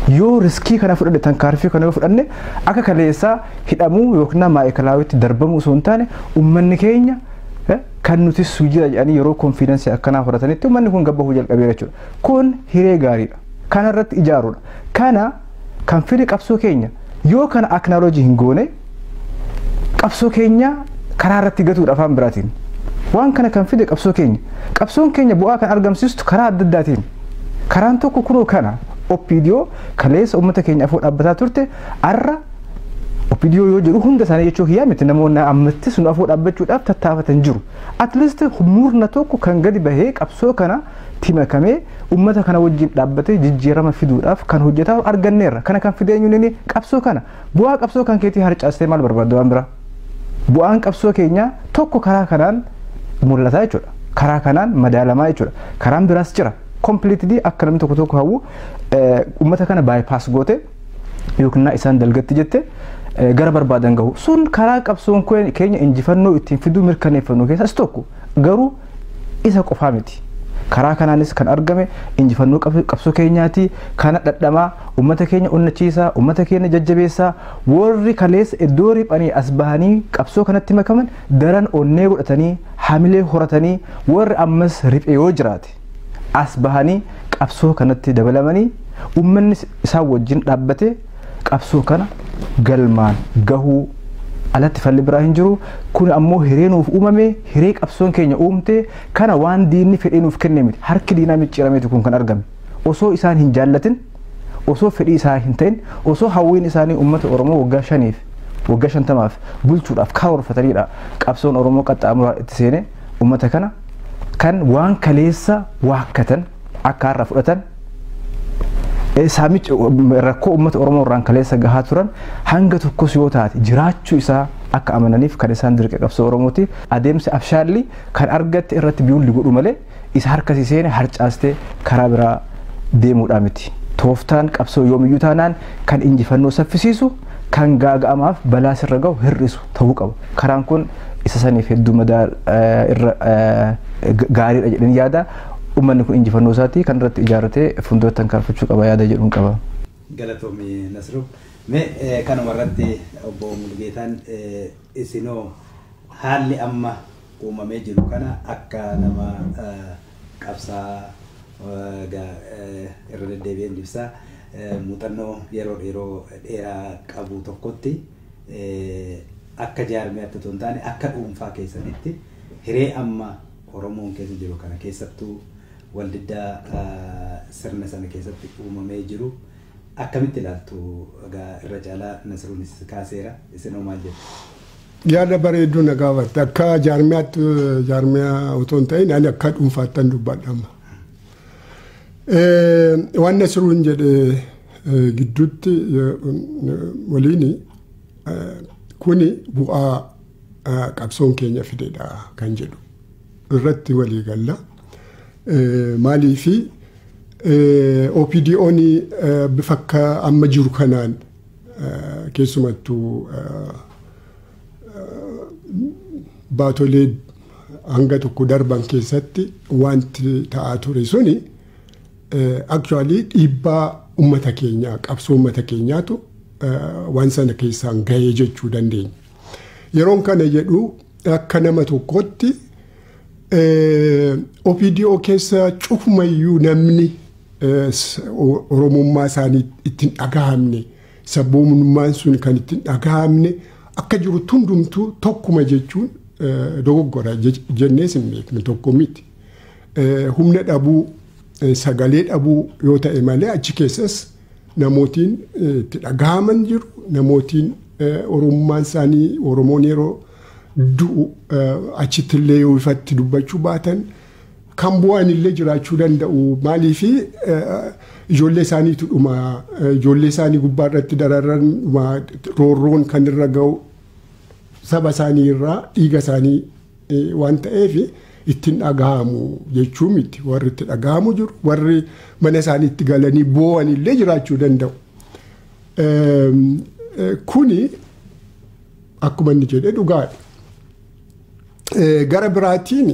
E: Yoo riskii kana fudhatan kaarfii kana yoo fudhanne akka kaleessaa hidhamuu yookiin maayikalaawwitti darbamuu osoo hin taane ummanni keenya kan nuti sujjira jedhanii yeroo konfiidensii akkanaa fudhatanitti ummanni kun gabbahuu jalqabeera jechuudha. Kun hiree gaariidha. Kana irratti ijaaruudha. Kana kan fide qabsoo keenya yoo kana aknaaloojii hin goone qabsoo keenya karaa irratti gatuudha afaan biraatiin. Waan kana kan fide qabsoo keenya. Qabsoon keenya bu'aa kan argamsiistu karaa adda addaatiin. Karaan tokko kunoo kana Opidiyoo kaleessa uummata keenya afoo dhaabbataa turte arra Opidiyoo yoo jedhu hunda isaanii jechuu kiyyaa miti namoonni ammatti sun afoo dhaabbachuudhaaf tattaafatan jiru. At least murna tokko kan gadi bahee qabsoo kana timakamee uummata kana wajjin dhaabbatee jijjiirama fiduudhaaf kan hojjetaa arganneerra. Kana kan fidee eenyuun qabsoo kana bu'aa qabsoo kan keetii harcaastee maal barbaaddu waan bira? Bu'aan qabsoo keenya tokko karaa kanaan mul'ataa jechuudha. Karaa kanaan madaalamaa jechuudha. Karaan biraas jira. Completely akka namni tokko hawwu ummata kana bypass goote yookiin isaan dalgatti jette gara barbaadan gahu sun karaa qabsoon keenya injifannoo ittiin fiduu mirkaneeffannoo keessas tokko garuu isa qofaa miti. Karaa kanaanis kan argame injifannoo qabsoo keenyaati. Kana dhadhamaa ummata keenya onnachiisaa, ummata keenya jajjabeessaa, warri kaleessa iddoo riphanii as bahanii qabsoo kanatti makaman daran onnee godhatanii hamilee horatanii warri ammas riphee yoo jiraate as bahanii qabsoo kanatti dabalamanii ummanni isaan wajjin dhaabbate qabsoo kana galmaan gahuu alatti falli biraa hin jiru. Kun ammoo hiree nuuf uumame, hiree qabsoon keenya uumte kana waan diinni fedhee nuuf kenne miti. Harki diinaa micciirameetu kun kan argame. Osoo isaan hin jaallatin, osoo fedhii isaa hin ta'in, osoo hawwiin isaanii uummata Oromoo waggaa 5 waggaa 50 bulchuudhaaf karoorfataniidha. Qabsoon Oromoo qaxxaamuraa itti seene uummata kana kan waan kaleessa waakkatan akka har'a fudhatan saamicha rakkoo uummata Oromoo irraan kaleessa gahaa turan hanga tokkos yoo taate jiraachuu isaa akka amananiif kan isaan dirqe qabsoo Oromooti. Adeemsa abshaalli kan argatte irratti biyyoolli godhu malee isa harkasii seene harcaastee karaa biraa deemuudhaa miti. tooftaan qabsoo yoomiyyuu taanaan kan injifannoo saffisiisu kan gaaga'amaaf balaa sirra gahu hir'isu ta'uu qaba. Karaan kun isa saniif hedduu gaariidha jedhanii yaada. Uummanni kun injifannoo isaatii kan irratti ijaarratee fuulduratti kaafachuu qaba yaada jedhuun qaba.
A: Galatoomii Nasruu. Mee kanuma irratti obbo Mulgeetaan isinoo haalli amma uumamee jiru kana akka nama qabsaa irra deddeebi'een ibsaa muuxannoo yeroo dheeraa qabu tokkotti akka jaarmiyaatti otoo hin taane akka dhuunfaa keessanitti hiree amma Oromoon keessa jiru kana keessattuu waldiddaa sirna sana keessatti uumamee jiru akkamitti ilaaltu irra caalaa Nasruunis kaaseera isinoo maal jettu?
B: Yaada bareedduu na gaafatte akka jaarmiyaatti jaarmiyaa otoo hin ta'in ani akka dhuunfaattan dubbadhama. Waan Nasruun jedhe gidduutti waliin kuni bu'aa qabsoon keenya fidedha kan jedhu irratti walii galla. Maaliifi OPDO'n bifa akka amma jiru kanaan keessumattuu baatolee hanga tokko darban keessatti wanti ta'aa ture suni actually dhiibbaa uummata keenyaa qabsoo uummata keenyaatu waan sana keessaan gahee jechuu dandeenya. Yeroon kana jedhu akka nama tokkotti OPDO keessa cufumayyuu namni Oromummaa isaanii ittiin dhagahamne sabboonummaan sun kan ittiin dhagahamne akka jiru hundumtuu tokkuma jechuun dogoggora jennees hin beeknu tokko miti. Humna dhabuu sagalee dhabuu yoo ta'e malee achi keessas namootiin itti dhagahaman jiru namootiin Oromummaan isaanii Oromoon yeroo du'u achittillee yoo ifatti dubbachuu baatan kan bu'aan illee jiraachuu danda'u maaliifi ijoollee isaaniitu dhuma ijoollee isaanii gubbaa irratti dararan roorroon kan irra ga'u saba isaanii irraa dhiiga isaanii waan ta'eef ittiin dhagahamu jechuu miti warri itti dhagahamu jiru warri mana isaaniitti galanii boo'an illee jiraachuu danda'u. Kuni akkuma inni jedhe dhugaadha. Gara biraatiin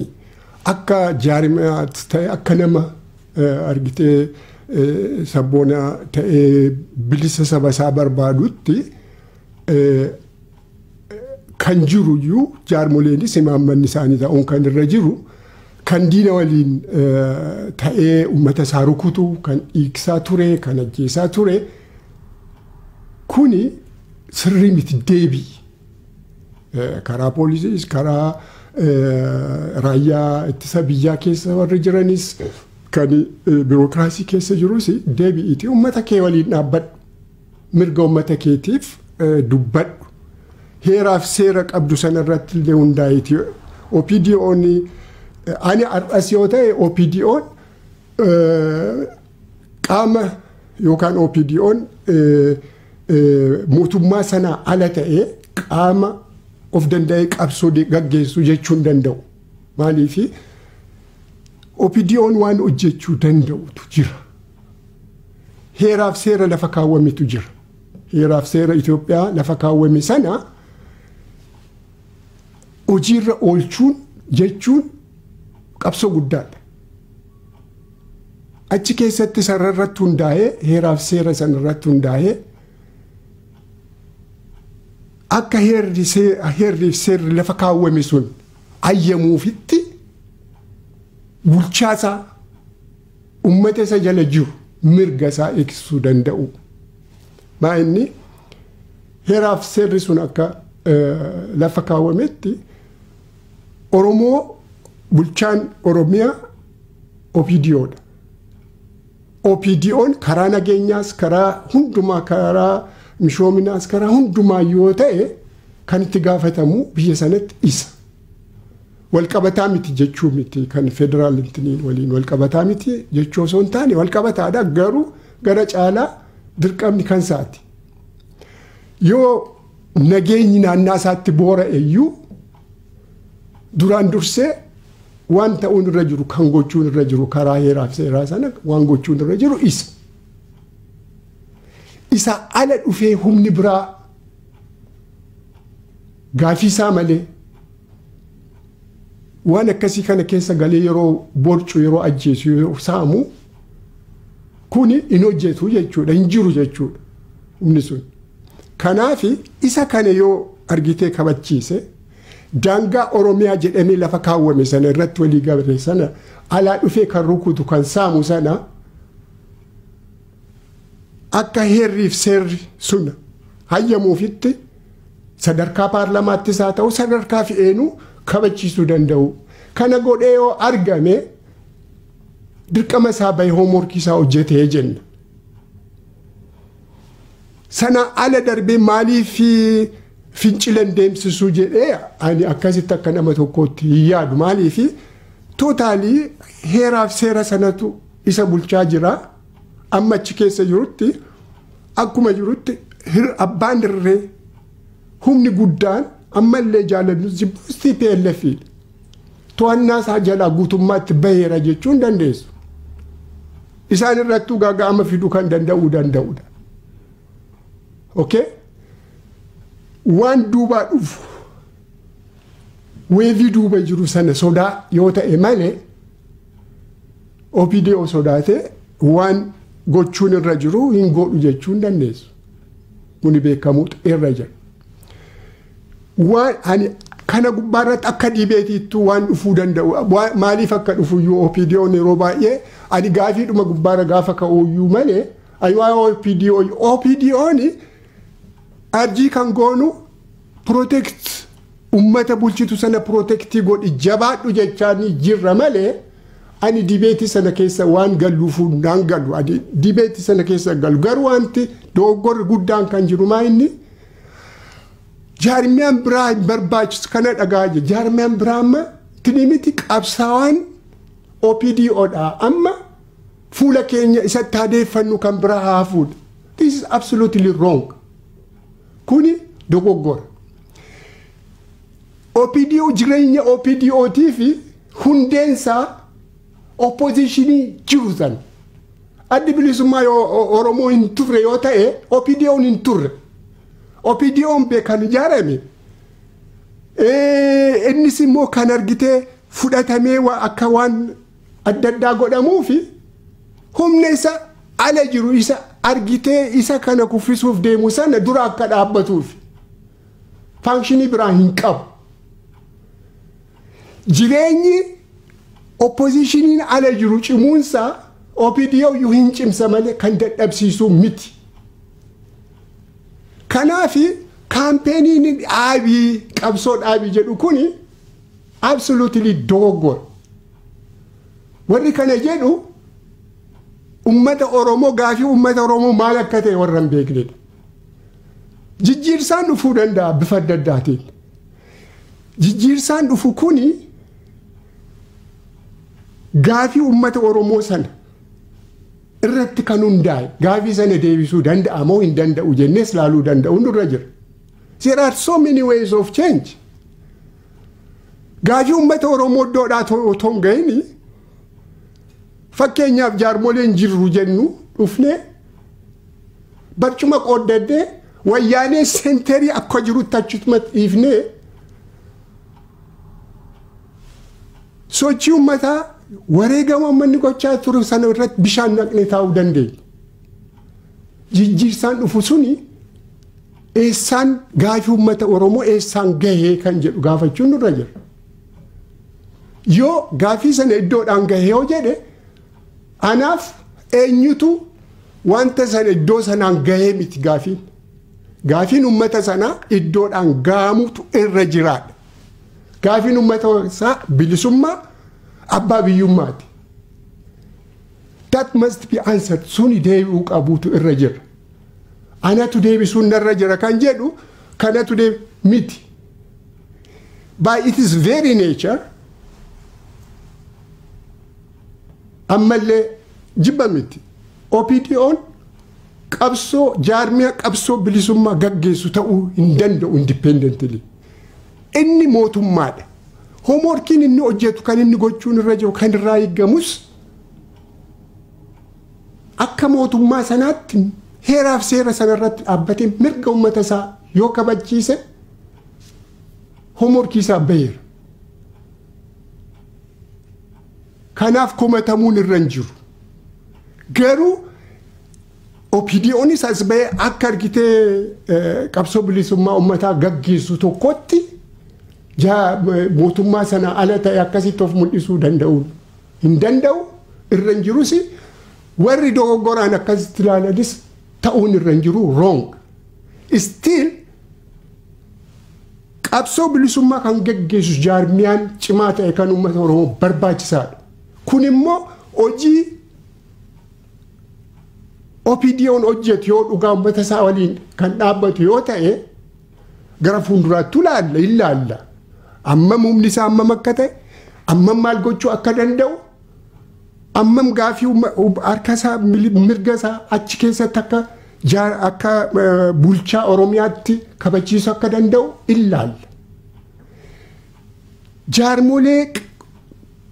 B: akka jaarmiyaatti ta'e akka nama argitee sabboona ta'ee bilisa saba isaa barbaadutti kan jiruyyuu jaarmoleenis imaammanni isaanii ta'uun kan irra jiru kan diina waliin ta'ee uummata isaa rukutu kan dhiigsaa ture kan ajjeesaa ture kuni sirrii miti deebii karaa poolisiis karaa raayyaa ittisa biyyaa keessa warri jiranis kan birookiraasii keessa jirus deebi'iiti uummata kee waliin dhaabbadhu mirga uummata keetiif dubbadhu heeraaf seera qabdu sanarratti illee hundaa'eeti OPDO'n ani har'as yoo ta'e OPDO'n qaama yookaan OPDO'n mootummaa sanaa ala ta'ee qaama of danda'ee qabsoo gaggeessu jechuun danda'u. Maaliifi OPDO'n waan hojjechuu danda'utu jira. Heeraaf seera lafa kaawwametu jira. Heeraaf seera Itoophiyaa lafa kaawwame sana hojiirra oolchuun jechuun qabsoo guddaadha. Achi keessatti sararratti hundaa'ee heeraaf seera sanarratti hundaa'ee akka heerri seerri lafa kaawwame sun ayyamuufitti bulchaasaa uummata isa jala jiru mirga isaa eegsisuu danda'u. Maa inni heeraaf seerri sun akka lafa kaawwametti Oromoo bulchaan Oromiyaa OPDO'dha. OPDO'n karaa nageenyaas karaa hundumaa karaa mishoominaas karaa hundumaa yoo ta'e kan itti gaafatamu biyya sanatti isa. Walqabataa miti jechuu miti kan federaal intiniin waliin walqabataa miti jechuu osoo hin taane walqabataadha garuu gara caalaa dirqamni kan isaati. Yoo nageenyi naannaa isaatti boora'eyyuu duraan dursee waan ta'uun irra jiru kan gochuun irra jiru karaa heeraaf seeraa sana waan gochuun irra jiru isa. isa ala dhufee humni biraa gaafii isaa malee waan akkasii kana keessa galee yeroo borcu yeroo ajjeesu yeroo saamu kuni in hojjetu jechuudha hin jiru jechuudha humni sun. Kanaaf isa kana yoo argitee kabachiise daangaa Oromiyaa jedhamee lafa kaawwame sana irratti walii gabre sana alaa dhufee kan rukutu kan saamu sana akka heerriif seerri sun hayyamuufitti sadarkaa paarlamaattis haa ta'u sadarkaa fe'eenuu kabachiisuu danda'u. Kana godhee yoo argame dirqama isaa bahee hoomworkii isaa hojjetee jenna. Sana ala darbee maaliif fincilan deemsisuu jedhee ani akkasitti akka nama tokkootti hin yaadu. Maaliif tootaalii heeraaf seera sanatu isa bulchaa jira. Amma achi keessa jirutti akkuma jirutti abbaan irree humni guddaan ammallee jaalannu jibbuusti PLF to'annaa isaa jalaa guutummaatti baheera jechuun dandeessu. Isaan irrattuu gaaga'ama fiduu kan danda'udha. Okay? Waan duubaa dhufu weevii duuba jiru sana sodaa yoo ta'e malee OPDO sodaatee waan gochuun irra jiru hin godhu jechuun dandeessu. Kuni beekamuudha irra jira. Waan ani kana gubbaarratti akka dhibeetiittuu waan dhufuu danda'u maaliif akka dhufuyyuu OPDO'n yeroo baay'ee ani gaafiidhuma gubbaarra gaafa ka'uyyuu malee ayyuu OPDO'n arjii kan goonu protect ummata bulchitu sana protectii godhi jabaadhu jechaanii jirra malee ani dibeetii sana keessa waan galluufu naan galu ani dibeetii sana keessa galu garuu wanti dogoggorri guddaan kan jiru maa inni jaarmiyaan biraa hin barbaachisu kana dhagaa jira jaarmiyaan biraa amma kinimiti qabsaawaan OPDO'dha amma fuula keenya isatti adeeffannu kan biraa haafuudha. This is absolutely wrong. Kuni dogoggora. OPDO jireenya OPDO'tii fi hundeensaa oppositionii jiru sana. Addi bilisummaa Oromoo hin turre yoo ta'e OPDO'n hin turre. OPDO'n beekan ijaarame. Innis immoo kan argitee fudhatamee akka waan adda addaa godhamuufi humna isa ala jiru isa argitee isa kana kuffisuuf deemu sana dura akka dhaabbatuufi. Faanshinii biraa hin qabu. Jireenyi oppositioniin ala jiru cimuunsaa OPDO yoo hin cimsa malee kan dadhabsiisuu miti. Kanaafi kaampeenii dhaabii qabsoo dhaabii jedhu kuni absolutely dogoggora. Warri kana jedhu ummata Oromoo gaafii ummata Oromoo maal akka ta'e warra hin beeknedha. Jijjiirsaan dhufuu danda'a bifa adda addaatiin. Jijjiirsaan dhufu kuni gaafii ummata Oromoo sana irratti kan hundaa'e gaafii sana deebisuu danda'a moo hin danda'u jennees laaluu danda'u nurra jira. There are so many ways of change. Gaafii ummata Oromoo iddoodhaa otoo hin ga'ini fakkeenyaaf jaarmoleen jirru jennu dhufne barcuma qooddadde wayyaanee seenterii akka jirutti achutuma dhiifne sochii ummataa wareegama uummanni gochaa ture sana irratti bishaan naqnee taa'uu dandeenya. Jijjiirsaan dhufu suni eessaan gaafii uummata Oromoo eessaan gahee kan jedhu gaafachuun nurra jira. Yoo gaafii sana iddoodhaan gahee yoo jedhe anaaf eenyutu wanta sana iddoo sanaan gahee miti gaafiin. Gaafiin uummata sanaa iddoodhaan gahamutu irra jiraadha. Gaafiin uummata isaa bilisummaa abbaa biyyummaati. That must be answered. Suni deebi'uu qabuutu irra jira. Anatu deebisuun narra jira kan jedhu kanatu miti. By its very nature ammallee jibba miti. OPDO'n qabsoo jaarmiyaa qabsoo bilisummaa gaggeessu ta'uu hin danda'u independently. Inni mootummaadha. Hoomworkiin inni hojjetu kan inni gochuun irra jiru kan irraa eeggamus akka mootummaa sanaatti heeraaf seera sanarratti dhaabbatee mirga uummata isaa yoo kabachiise hoomorkii isaa baheera. Kanaaf komatamuun irra hin jiru. Garuu OPDOnis as bahee akka argitee qabsoo bilisummaa uummataa gaggeessu tokkotti mootummaa sana ala ta'e akkasitti of mul'isuu danda'u hin danda'u irra hin jirus warri dogoggoraan akkasitti ilaalanis ta'uun irra hin jiru wrong. Still qabsoo bilisummaa kan gaggeessu jaarmiyaan cimaa ta'e kan uummata Oromoo barbaachisaadha. Kun immoo hojii OPDO'n hojjetu yoo dhugaa uummata isaa waliin kan dhaabbatu yoo ta'e gara fuulduraatti ilaalla. Ammam humni isaa ammam akka ta'e, ammam maal gochuu akka danda'u, ammam gaafii harka isaa mirga isaa achi keessatti akka bulchaa Oromiyaatti kabachiisu akka danda'u ilaalla. Jaarmolee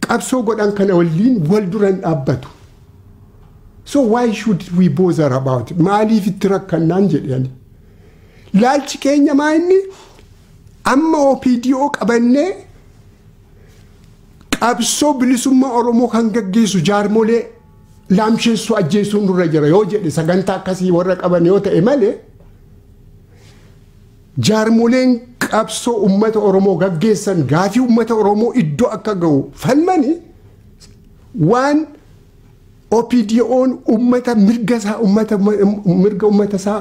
B: qabsoo godhan kana waliin wal duran dhaabbatu. So why should we bother about it? Maaliif itti rakkannaan jedhani? Laalchi keenya maa inni amma OPDO qabannee qabsoo bilisummaa Oromoo kan gaggeessu jaarmolee laamsheessu ajjeessuun nurra jira yoo jedhe sagantaa akkasii warra qaban yoo ta'e malee jaarmoleen qabsoo uummata Oromoo gaggeessan gaafii uummata Oromoo iddoo akka ga'u falmani waan OPDO'n uummata mirga uummata isaa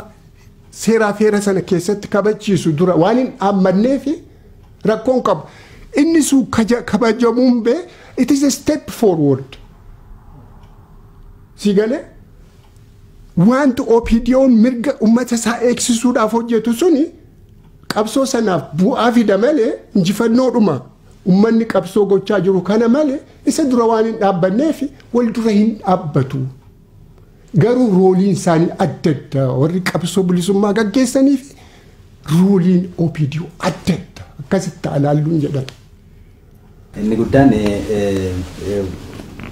B: seeraa feera sana keessatti kabachiisu dura waan hin dhaabbanneef rakkoon qabu. Inni sun kabajamuun bee it is a step forward. Si galee wanti OPDO'n mirga uummata isaa eegsisuudhaaf hojjetu suni qabsoo sanaaf bu'aa fida malee injifannoodhuma uummanni qabsoo gochaa jiru kana malee isa dura waan hin dhaabbanneef wal dura hin dhaabbatu. Garuu rooliin isaanii adda adda warri qabsoo bilisummaa gaggeessaniif rooliin OPDO adda adda akkasitti ilaalluun jedhan.
A: Inni guddaan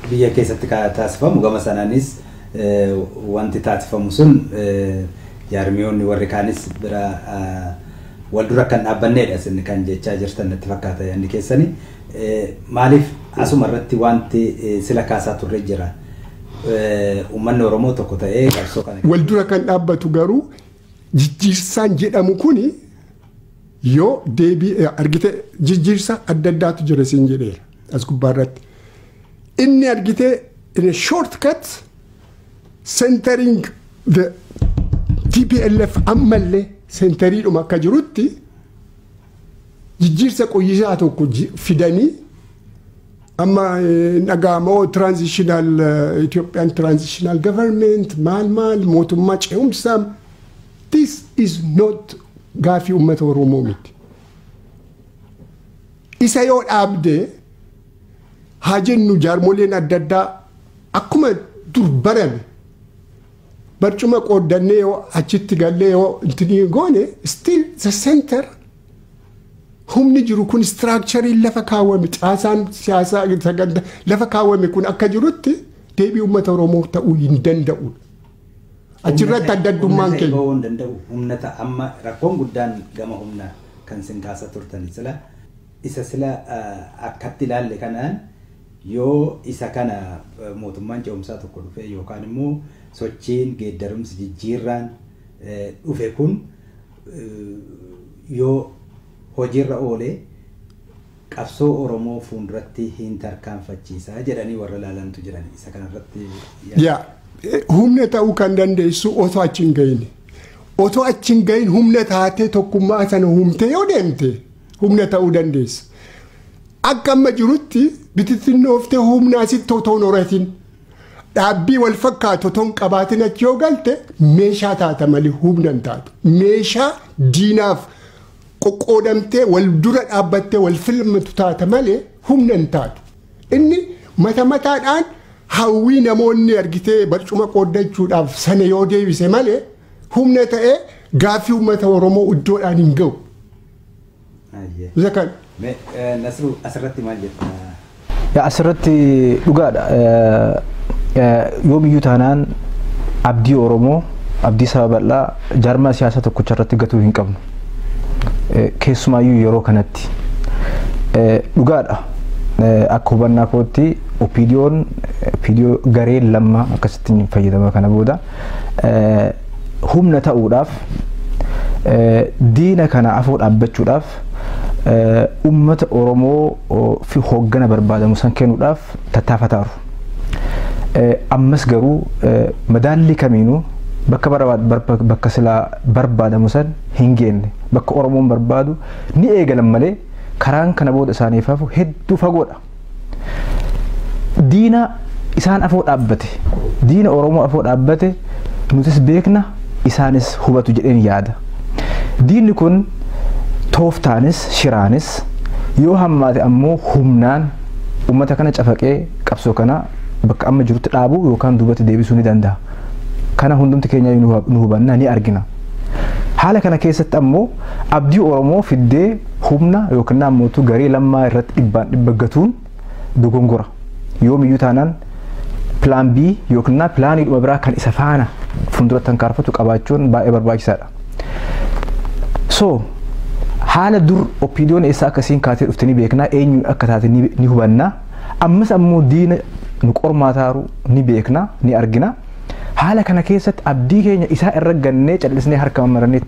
A: biyya keessatti taasifamu gama sanaanis wanti taasifamu sun jaarmiyoonni warri kaanis bira wal dura kan dhaabbanneedha isin kan jechaa jirtan natti fakkaata yaadni keessanii maaliif asuma irratti wanti sila kaasaa turre jira. Uummanni Oromoo tokko ta'ee qabsoo kana
B: wal dura kan dhaabbatu garuu jijjiirsaan jedhamu kuni yoo deebii argite jijjiirsa adda addaatu jira siin jedheera as gubbaarratti. Inni argite in a shortcut centering the TPLF ammallee centeriidhuma akka jirutti jijjiirsa qoyyisaa tokko fidanii amma nagamoo transitional Ethiopian transitional government maal mootummaa ce'umsaa this is not gaafii uummata Oromoo miti. Isa yoo dhaabde haa jennu jaarmoleen adda addaa akkuma dur barame barcuma qooddannee yoo achitti gallee yoo intini goone still the center humni jiru kun structure lafa kaawwame caasaan siyaasaa saganda lafa kaawwame kun akka jirutti deebii uummata Oromoo ta'uu hin danda'u. Achirratti adda addummaan keenya
A: humna amma rakkoon guddaan gama humna kan sin kaasa turtan isa sila akkatti ilaalle kanaan yoo isa kana mootummaan ce'umsaa tokko dhufe yookaan immoo sochiin geeddarumsi jijjiirraan dhufe kun yoo hojiirra oolee qabsoo Oromoo fuulduratti hin tarkaanfachiisaa jedhanii warra ilaalantu jiran isa kanarratti
B: humna ta'uu kan dandeessu otoo achi hin gahin. Otoo achi hin gahin humna taatee tokkummaa sana humtee yoo deemte humna ta'uu dandeessa. Akka amma jirutti bitittinnooftee humna asitti otoo hin horatin dhaabbii wal fakkaatu otoo hin qabaatin achi yoo galte meeshaa taata malee humna hin taatu. Meeshaa diinaaf qoqqoodamtee wal dura dhaabbattee wal filmatu taata malee humna hin taatu. Inni mataadhaan hawwii namoonni argitee barcuma qooddachuudhaaf sana yoo deebise malee humna ta'ee gaafii uummata Oromoo iddoodhaan hin ga'u. Zakan.
A: Nasru asirratti maal jetta?
E: Asirratti dhugaadha. Yoo biyyuu taanaan abdii Oromoo abdii sababal'aa jaarmaa siyaasaa tokkicha irratti gatuu hin qabnu. Keessumaayyuu yeroo kanatti dhugaadha. Akka hubannaa kootti opiidiyoon garee lama akkasitti fayyadama kana booda humna ta'uudhaaf diina kana afoo dhaabbachuudhaaf ummata Oromoo fi hooggana barbaadamu san kennuudhaaf tattaafataaru. Ammas garuu madaalli kamiinuu bakka silaa barbaadamu san hin geenne bakka Oromoon barbaadu ni eegalan malee karaan kana booda isaaniifaaf hedduu fagoodha. Diina isaan afoo dhaabbate, diina Oromoo afoo dhaabbate nutis beekna isaanis hubatu jedheen yaada. Diinni kun tooftaanis shiraanis yoo hammaate ammoo humnaan ummata kana cafaqee qabsoo kana bakka amma jirutti dhaabuu yookaan duubatti deebisuu ni danda'a. Kana hundumti keenya nu hubanna ni argina. Haala kana keessatti ammoo abdii Oromoo fiddee humna yookaan ammoo garee lammaa irratti dhibba gatuun dogongora. Yoomiyyuu taanaan pilaan B yookaan pilaanii dhuma biraa kan isa faana fuulduratti hankaarfatu qabaachuun baay'ee barbaachisaadha. So haala dur opiidiyoon eessa akkasiin kaatee dhufte ni beekna, eenyuun akka taate ni hubanna. Ammas ammoo diina nu qormaataaru ni beekna, ni argina. Haala kana keessatti abdii keenya isaa irra gannee callisnee harka marannee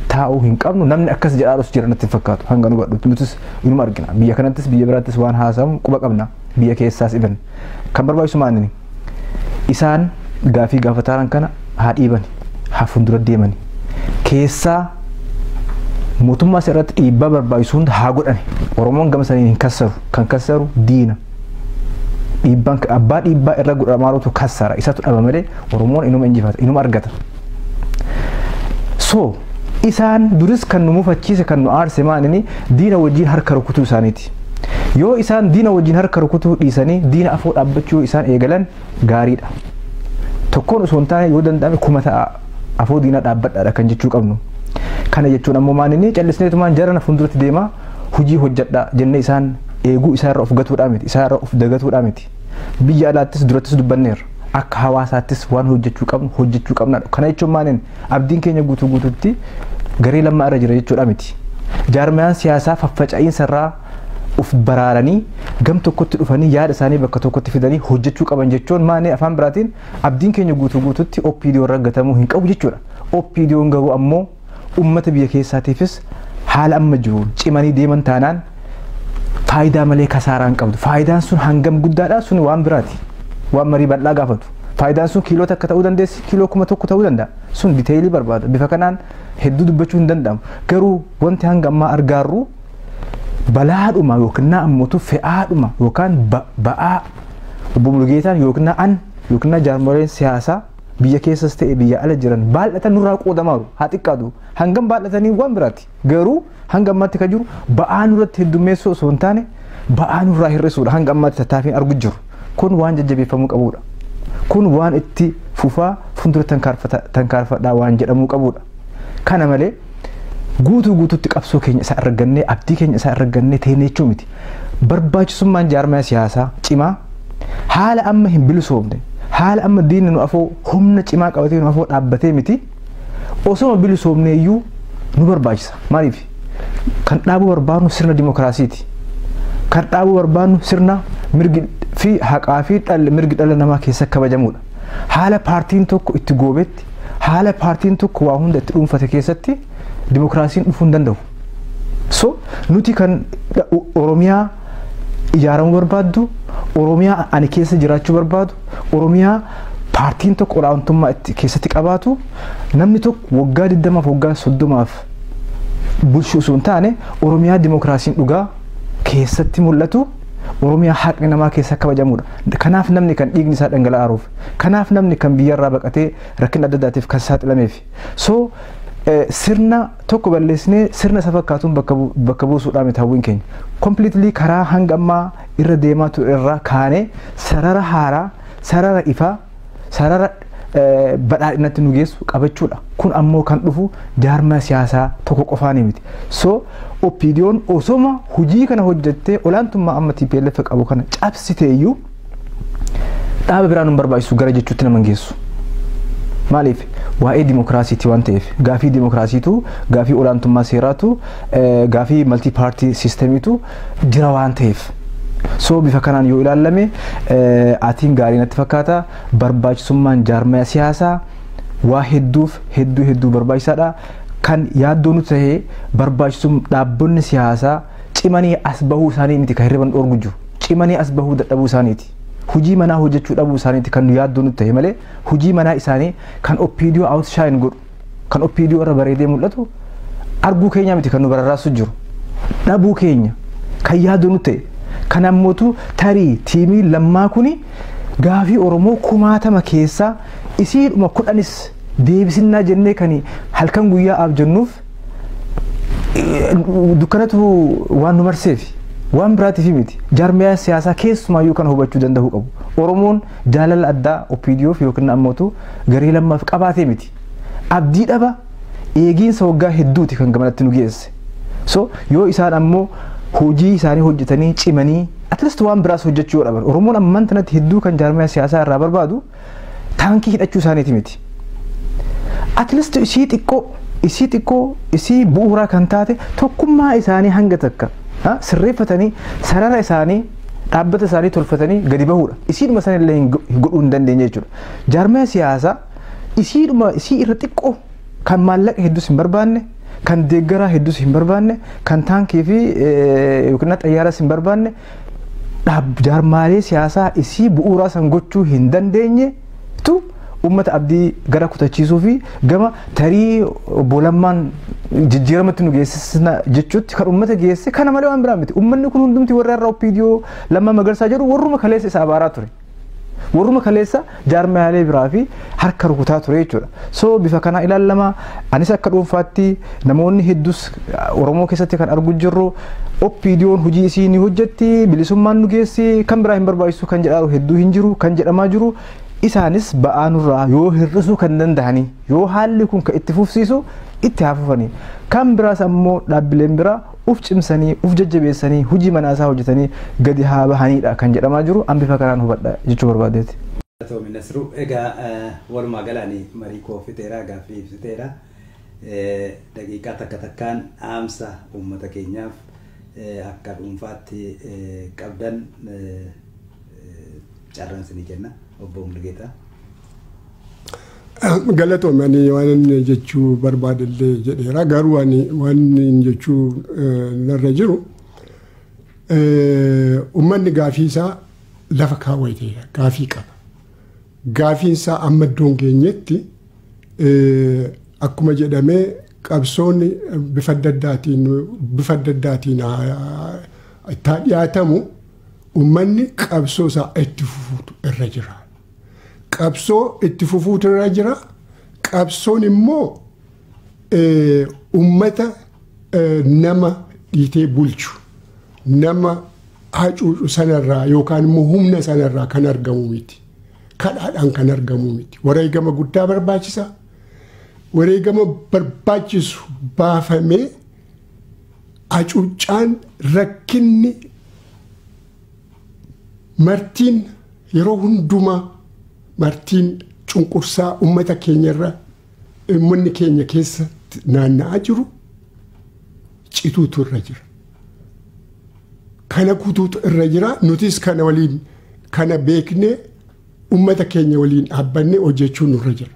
E: taa'uu hin qabnu. Namni akkas jedhaadhus jira natti fakkaatu hanga nu badhutti nutis inuma argina. Biyya kanattis biyya biraattis waan haasamu quba qabna. Biyya keessaas ibn kan barbaachisu maanini isaan gaafii gaafataaran kana haa dhiibani, haa fuuldura deemani. Keessaa mootummaas irratti dhiibbaa barbaachisu hunda haa godhani. Oromoon gama saniin hin kassaru, kan kassaru diina. Dhiibbaan abbaa dhiibbaa irra godhamaarutu kassara. Isatu dhaba malee Oromoon inuma injifata, inuma argata. So isaan duris kan nu mufachiise kan nu aarse maanini diina wajjin harka rukutuu isaaniiti. Yoo isaan diina wajjin harka rukutuu dhiisanii diina afoo dhaabbachuu isaan eegalan gaariidha. Tokkoon osoo hin taane yoo danda'ame kuma ta'a afoo diina dhaabbadhaadha kan jechuu qabnu. Kana jechuun ammoo maanini callisneetumaan jarana fuulduratti deemaa hojii hojjedha jennee isaan eeguu isaa irra of gatuudhaa miti, isaa irra of dagatuudhaa miti. Biyya alaattis durattis dubbanneerra. Akka hawaasaattis waan hojjechuu qabna. Kana jechuun maanini abdiin keenya guutuutti garee lammaa irra jira jechuudha miti. Jaarmayaan siyaasaa faffaca'iinsa irraa uf baraaranii gam tokkotti dhufanii yaada isaanii bakka tokkotti fidanii hojjechuu qaban jechuun maanii afaan biraatiin abdiin keenya guutuutti opiidiyoo irra gatamuu hin qabu jechuudha. Opiidiyoon garuu ammoo ummata biyya keessaatiifis haala amma jiru cimanii deeman taanaan faayidaa malee kasaaraa hin qabdu. Faayidaan sun hangam guddaadha sun waan biraati. Waan marii bal'aa gaafatu. Faayidaan sun kiiloo takka ta'uu dandeessi, kiiloo 1000 ta'uu danda'a. Sun diteeyilii barbaada. Bifa kanaan hedduu dubbachuu hin danda'amu. Garuu wanti hanga ammaa argaarru balaadhuma yookiin ammoo fe'aadhuma yookaan ba'aa obbo Mulgeetaan yookiin jaarmoleen siyaasaa biyya keessas ta'e biyya ala jiran baay'atan nurraa qoodamaaru haa xiqqaatu. Hangam baay'atanii waan biraati. Garuu hanga ammaatti kan jiru ba'aa nurratti heddummeessoo osoo hin taane ba'aa nurraa hir'isuudha. Hanga ammaatti tattaafiin argu jiru. Kun waan jajjabeeffamuu qabudha. Kun waan itti fufaa fuuldura tankaarfadhaa waan jedhamuu qabudha. Kana malee guutuutti qabsoo keenya isaa argannee abdii keenya isaa argannee teenee jechuu miti. Barbaachisummaan jaarmaya siyaasaa cimaa haala amma hin bilisoomne haala amma diinni nu afoo humna cimaa qabatee nu afoo dhaabbatee miti osoo bilisoomne iyyuu nu barbaachisa. Maaliif kan dhaabuu barbaadnu sirna dimokiraasiiti. Kan dhaabuu barbaadnu sirna mirgi fi haqaa fi mirgi dhala namaa keessa kabajamuudha. Haala paartiin tokko itti goobetti haala paartiin tokko waa hunda itti dhuunfate keessatti dimokiraasiin dhufuu hin danda'u. So nuti kan Oromiyaa ijaaramuu barbaaddu, Oromiyaa ani keessa jiraachuu barbaadu, Oromiyaa paartiin tokko olaantummaa keessatti qabaatu, namni tokko waggaa 20 waggaa 30 bulchuu osoo hin taane Oromiyaa dimokiraasiin dhugaa keessatti mul'atu, Oromiyaa haqni namaa keessa kabajamuudha. Kanaaf namni kan dhiigni isaa dhangala'aaruuf, kanaaf namni kan biyyarraa baqatee rakkina adda addaatiif kan saaxilameef. So sirna tokko balleessinee sirna isa fakkaatuun bakka buusuudhaan miti hawwiin keenya. Completely karaa hanga ammaa irra deemaa ture irraa kaanee sarara haaraa, sarara ifaa, sarara badhaadhinatti nu geessu qabachuudha. Kun ammoo kan dhufu jaarmaya siyaasaa tokko qofaanii miti. So opiidiyoon osoma hojii kana hojjettee olaantummaa amma TPLF qabu kana cabsiteeyyuu dhaaba biraan nu barbaachisu gara jechuutti nama geessu. Maaliif waa'ee dimokiraasiitii waan ta'eef gaafii dimokiraasiitu gaafii olaantummaa seeraatu gaafii maltii paartii siistemiitu jira waan ta'eef. So bifa kanaan yoo ilaalame atiin gaarii natti fakkaata barbaachisummaan jaarmaya siyaasaa waa hedduu barbaachisaadha. Kan yaaddoon nuti ta'ee barbaachisum dhaabbonni siyaasaa cimanii as bahuu isaanii miti kan hirriban dhoorgu jiru. Cimanii as bahuu dadhabuu isaaniiti. Hujii manaa hojjechuu dhabuu isaaniiti kan yaaddoon nuti ta'e malee hujii manaa isaanii kan OPDO outshine godhu kan OPDO irra bareedee mul'atu arguu keenya miti kan nu bararraasu jiru. Dhabuu keenya kan yaaddoon nuti ta'e kan ammootu tarii tiimii lammaa kuni gaafii Oromoo 1000 keessaa isiidhuma 10 deebisinnaa jennee kan halkan guyyaa abjannuuf dukkanatu waan nu marseef waan biraatiif miti jaarmaya siyaasaa keessumaayyuu kan hubachuu danda'u qabu. Oromoon jaalala addaa OPDOf yookiin ammootu garee lammaaf qabaatee miti. Abdii dhaba eegiinsa waggaa hedduuti kan gamanatti nu geesse. So yoo isaan ammoo hojii isaanii hojjetanii cimanii at least waan biraas hojjechuu yoo dhaban Oromoon amman tanatti hedduu kan jaarmaya siyaasaa irraa barbaadu taankii hidhachuu isaaniiti miti. At least isii xiqqoo isii bu'uuraa kan taate tokkummaa isaanii hanga takka sirreeffatanii sarara isaanii dhaabbata isaanii tolfatanii gadi bahuudha. Isiidhuma sanillee godhuu hin dandeenye jechuudha. Jaarmaya siyaasaa isii irra xiqqoo kan maallaqa hedduus hin barbaanne kan deeggaraa hedduus hin barbaanne kan taankii fi yookiin xayyaaras hin barbaanne jaarmaalee siyaasaa isii bu'uuraa san gochuu hin dandeenye tu ummata abdii gara kutachiisuu fi gama tarii bolammaan jijjiiramatti nu geessisna jechuutti kan ummata geesse kana malee waan biraa miti. Ummanni kun hundumti warra irraa OPDO Lammaa Magarsaa jedhu warruma kaleessa isa abaaraa ture. Warruma kaleessa jaarmaalee biraa fi harka rukutaa ture jechuudha. So bifa kana ilaalama anis akka dhuunfaatti namoonni hedduus Oromoo keessatti kan argu jirru OPDOon hojii isii ni hojjetti bilisummaan nu geessi kan biraa hin barbaachisu kan jedharu hedduu hin jiru kan jedhamaa jiru. Isaanis ba'aanurraa yoo hir'isuu kan danda'anii yoo haalli kun kan itti fufsiisu itti haafufanii kan biraas ammoo dhaabbileen biraa uf cimsanii uf jajjabeessanii hojii manaasaa hojjetanii gadi haa bahanidha kan jedhamaa jiru an bifa kanaan hubadha jechuu barbaadeeti.
A: Toomi Nasruu egaa walumaa galaanii marii koofiteera gaaffii ibsiteera daqiiqaa takka takkaan dhaamsa uummata keenyaaf akka dhuunfaatti qabdan carraan isinii kenna. Obbo Mulgeetaa.
B: Galatoomanii waan jechuu barbaadillee jedheera garuu waan jechuu narra jiru uummanni gaafii isaa lafa kaawwateera gaafii qaba. Gaafiin isaa amma iddoon keenyatti akkuma jedhamee qabsoonni bifa adda addaatiin itti dhiyaatamu uummanni qabsoo isaa itti fufuutu irra jira. Qabsoo itti fufuutu irra jira. Qabsoon immoo uummata nama dhiitee bulchu nama hacuucu sanarraa yookaan immoo humna sanarraa kan argamu miti. Kadhaadhaan kan argamu miti. Wareegama guddaa barbaachisa. Wareegama barbaachisu baafamee hacuuccaan rakkinni martiin yeroo hundumaa martiin cunqursaa uummata keenyarra uummanni keenya keessa naanna'aa jiru cituutu irra jira. Kana kutuutu irra jira. Nutis kana waliin kana beeknee uummata keenya waliin dhaabbannee hojjechuun nurra jira.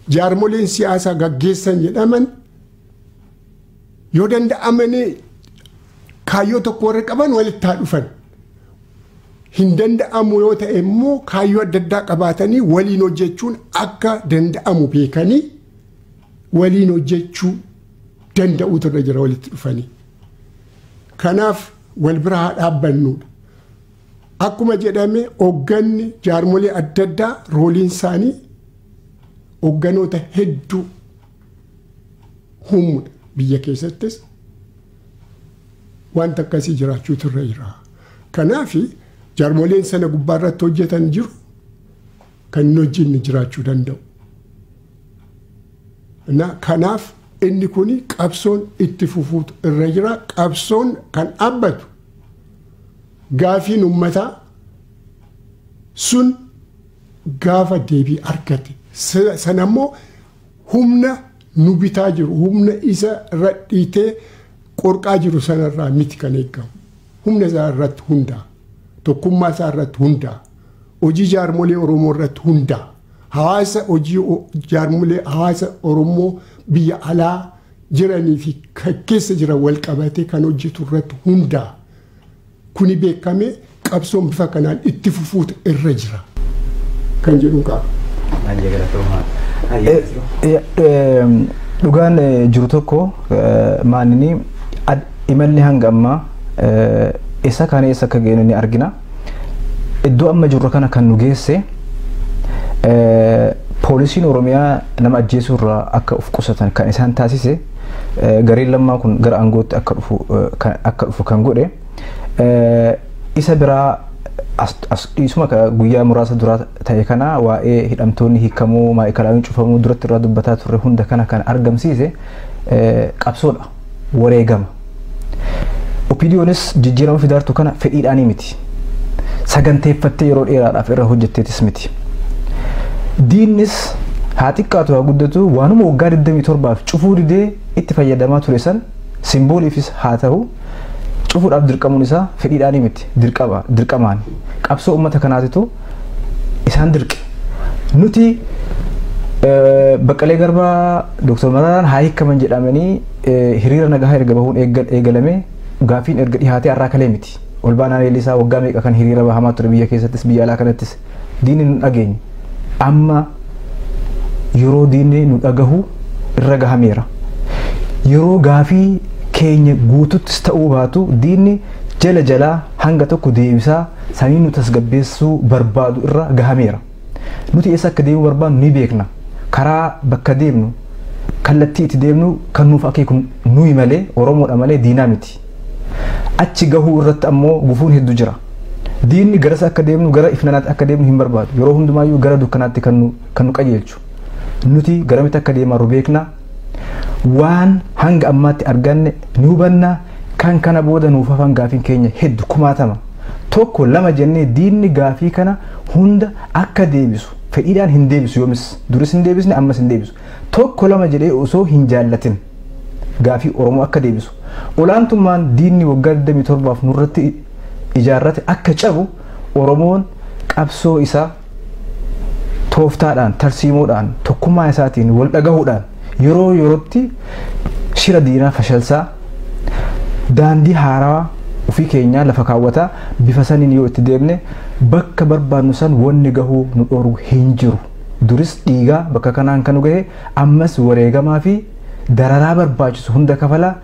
B: Jaarmoleen siyaasaa gaggeessan jedhaman yoo danda'amanii kaayyoo tokko warra qaban walitti haa dhufan. Hin danda'amu yoo ta'e immoo kaayyoo adda addaa qabaatanii waliin hojjechuun akka danda'amu beekanii waliin hojjechuu danda'uutu irra jira walitti dhufanii. Kanaaf wal bira haa dhaabbannudha. Akkuma jedhame hoogganni jaarmolee adda addaa rooliin isaanii hoogganoota hedduu humna biyya keessattis wanta akkasii jiraachuutu irra jira. Kanaaf jaarmoleen sana gubbaarratti hojjetan jiru kan inni wajjin jiraachuu danda'u. Kanaaf inni kun qabsoon itti fufuutu irra jira. Qabsoon kan dhaabbatu gaafiin uummataa sun gaafa deebii argate sanammoo humna nu bitaa jiru humna isa radhiitee qorqaa jiru sanarraa miti kan eegamu humna isaa irratti hundaa tokkummaa isaa irratti hundaa hojii jaarmolee Oromoo irratti hundaa hawaasa hojii jaarmolee hawaasa Oromoo biyya alaa jiranii fi keessa jiran wal qabatee kan hojjetu irratti hundaa kuni beekame qabsoon bifa kanaan itti fufuutu irra jira kan jedhu qaba.
E: Dhugaan jiru tokko maanini imalli hanga ammaa isa kana isa akka geenu ni argina. Iddoo amma jirru kana kan nu geesse poolisiin Oromiyaa nama ajjeesuu irraa akka of qusatan kan isaan taasise gareen lammaa kun gara aangootti akka dhufu kan godhe isa biraa isuma guyyaa muraasa dura ta'e kana waa'ee hidhamtoonni hiikamuu maayikalaawwan cufamuu duratti irraa dubbataa turre hunda kana kan argamsiise qabsoodha wareegama. Opidiyoonis jijjiirama fidaartu kana fedhiidhaanii miti saganteeffattee yeroo dheeraadhaaf irra hojjetteetis miti. Diinnis haa xiqqaatu haa guddatu waanuma waggaa 27 cufuu didee itti fayyadamaa ture san simbooliifis haa ta'u cufuudhaaf dirqamuun isaa fedhiidhaanii miti dirqamaan qabsoo uummata kanaatitu isaan dirqe. Nuti Baqqalee Garbaa Dr. Mararaan haa hiikaman jedhamanii hiriira nagaa erga bahuun eegalame gaafiin erga dhihaatee har'aa kalee miti. Olbaanaan Eelisaa waggaa meeqa kan hiriira bahamaa ture biyya keessattis biyya alaa kanattis diinni nu dhageenye amma yeroo diinni nu dhagahu irra gahameera. Yeroo gaafii keenya guututtis ta'uu baatu diinni jala jalaa hanga tokko deebisaa sanii nu tasgabbeessuu barbaadu irra gahameera. Nuti eessa akka deemuu barbaadnu ni beekna. Karaa bakka deemnu kallattii itti deemnu kan nuuf akeeku nuyi malee Oromoodha malee diinaa miti. Achi gahuu irratti ammoo gufuun hedduu jira. Diinni garasa akka deemnu gara ifnanaatti akka deemnu hin barbaadu. Yeroo hundumaayyuu gara dukkanaatti kan nu qajeelchu. Nuti garamitti akka deemaa beekna. Waan hanga ammaatti arganne ni hubanna kan kana booda nuuf hafan gaafiin keenya hedduu kumaatama. Tokko lama jennee diinni gaafii kana hunda akka deebisu fedhiidhaan hin deebisu yoomis duris hin deebisne ammas hin deebisu. Tokko lama jedhee osoo hin jaallatin gaafii Oromoo akka deebisu. Olaantummaan diinni waggaa 27 nurratti ijaarrate akka cabu Oromoon qabsoo isaa tooftaadhaan tarsiimoodhaan tokkummaa isaatiin wal dhagahuudhaan yeroo yerootti shira diinaa fashalsaa daandii haarawaa ofii keenyaa lafa kaawwataa bifa saniin yoo itti deemne bakka barbaadnu san wanni gahuu nu dhorgu hin jiru. Duris dhiigaa bakka kanaan kan gahe ammas wareegamaa fi dararaa barbaachisu hunda kafalaa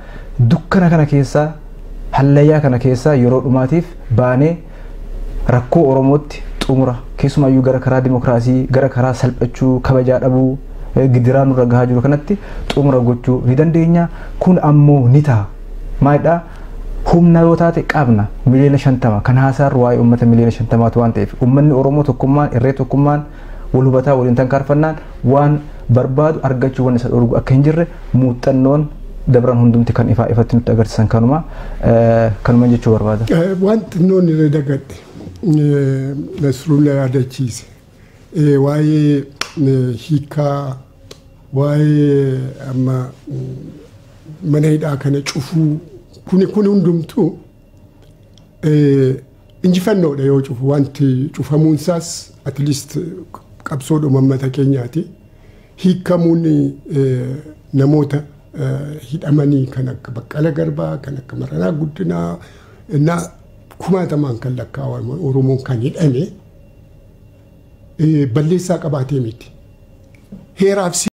E: dukkana kana keessaa hallayyaa kana keessaa yeroo dhumaatiif baanee rakkoo Oromootti xumura keessumayyuu gara karaa dimokiraasii gara karaa salphachuu kabajaa dhabuu gidiraa nurra gahaa jiru kanatti xumura gochuu ni dandeenya. Kun ammoo ni ta'a maalidhaa humna yoo taate qabna miliyoona 50 kan haasaarru waa'ee uummata miliyoona 50 waan ta'eef uummanni Oromoo tokkummaan irree tokkummaan wal hubataa waliin tankaarfannaan waan barbaadu argachuu waan isa dhorgu akka hin jirre muuxannoon dabran hundumti kan ifatti nutti agarsiisan kanuma jechuu barbaada.
B: Wanti noon irra dagadhe Nasrulla yaadachiise waa'ee hiikaa waa'ee amma mana hidhaa kana cufuu kun hundumtuu injifannoodha yoo cufu wanti cufamuunsaas at least qabsoodhuma uummata keenyaati. Hiikamuun namoota hidhamanii kan akka Baqqala Garbaa kan akka Mararaa Guddinaa na kumaatamaan kan lakkaa'aman Oromoon kan hidhame balleessaa qabaatee miti. Heeraaf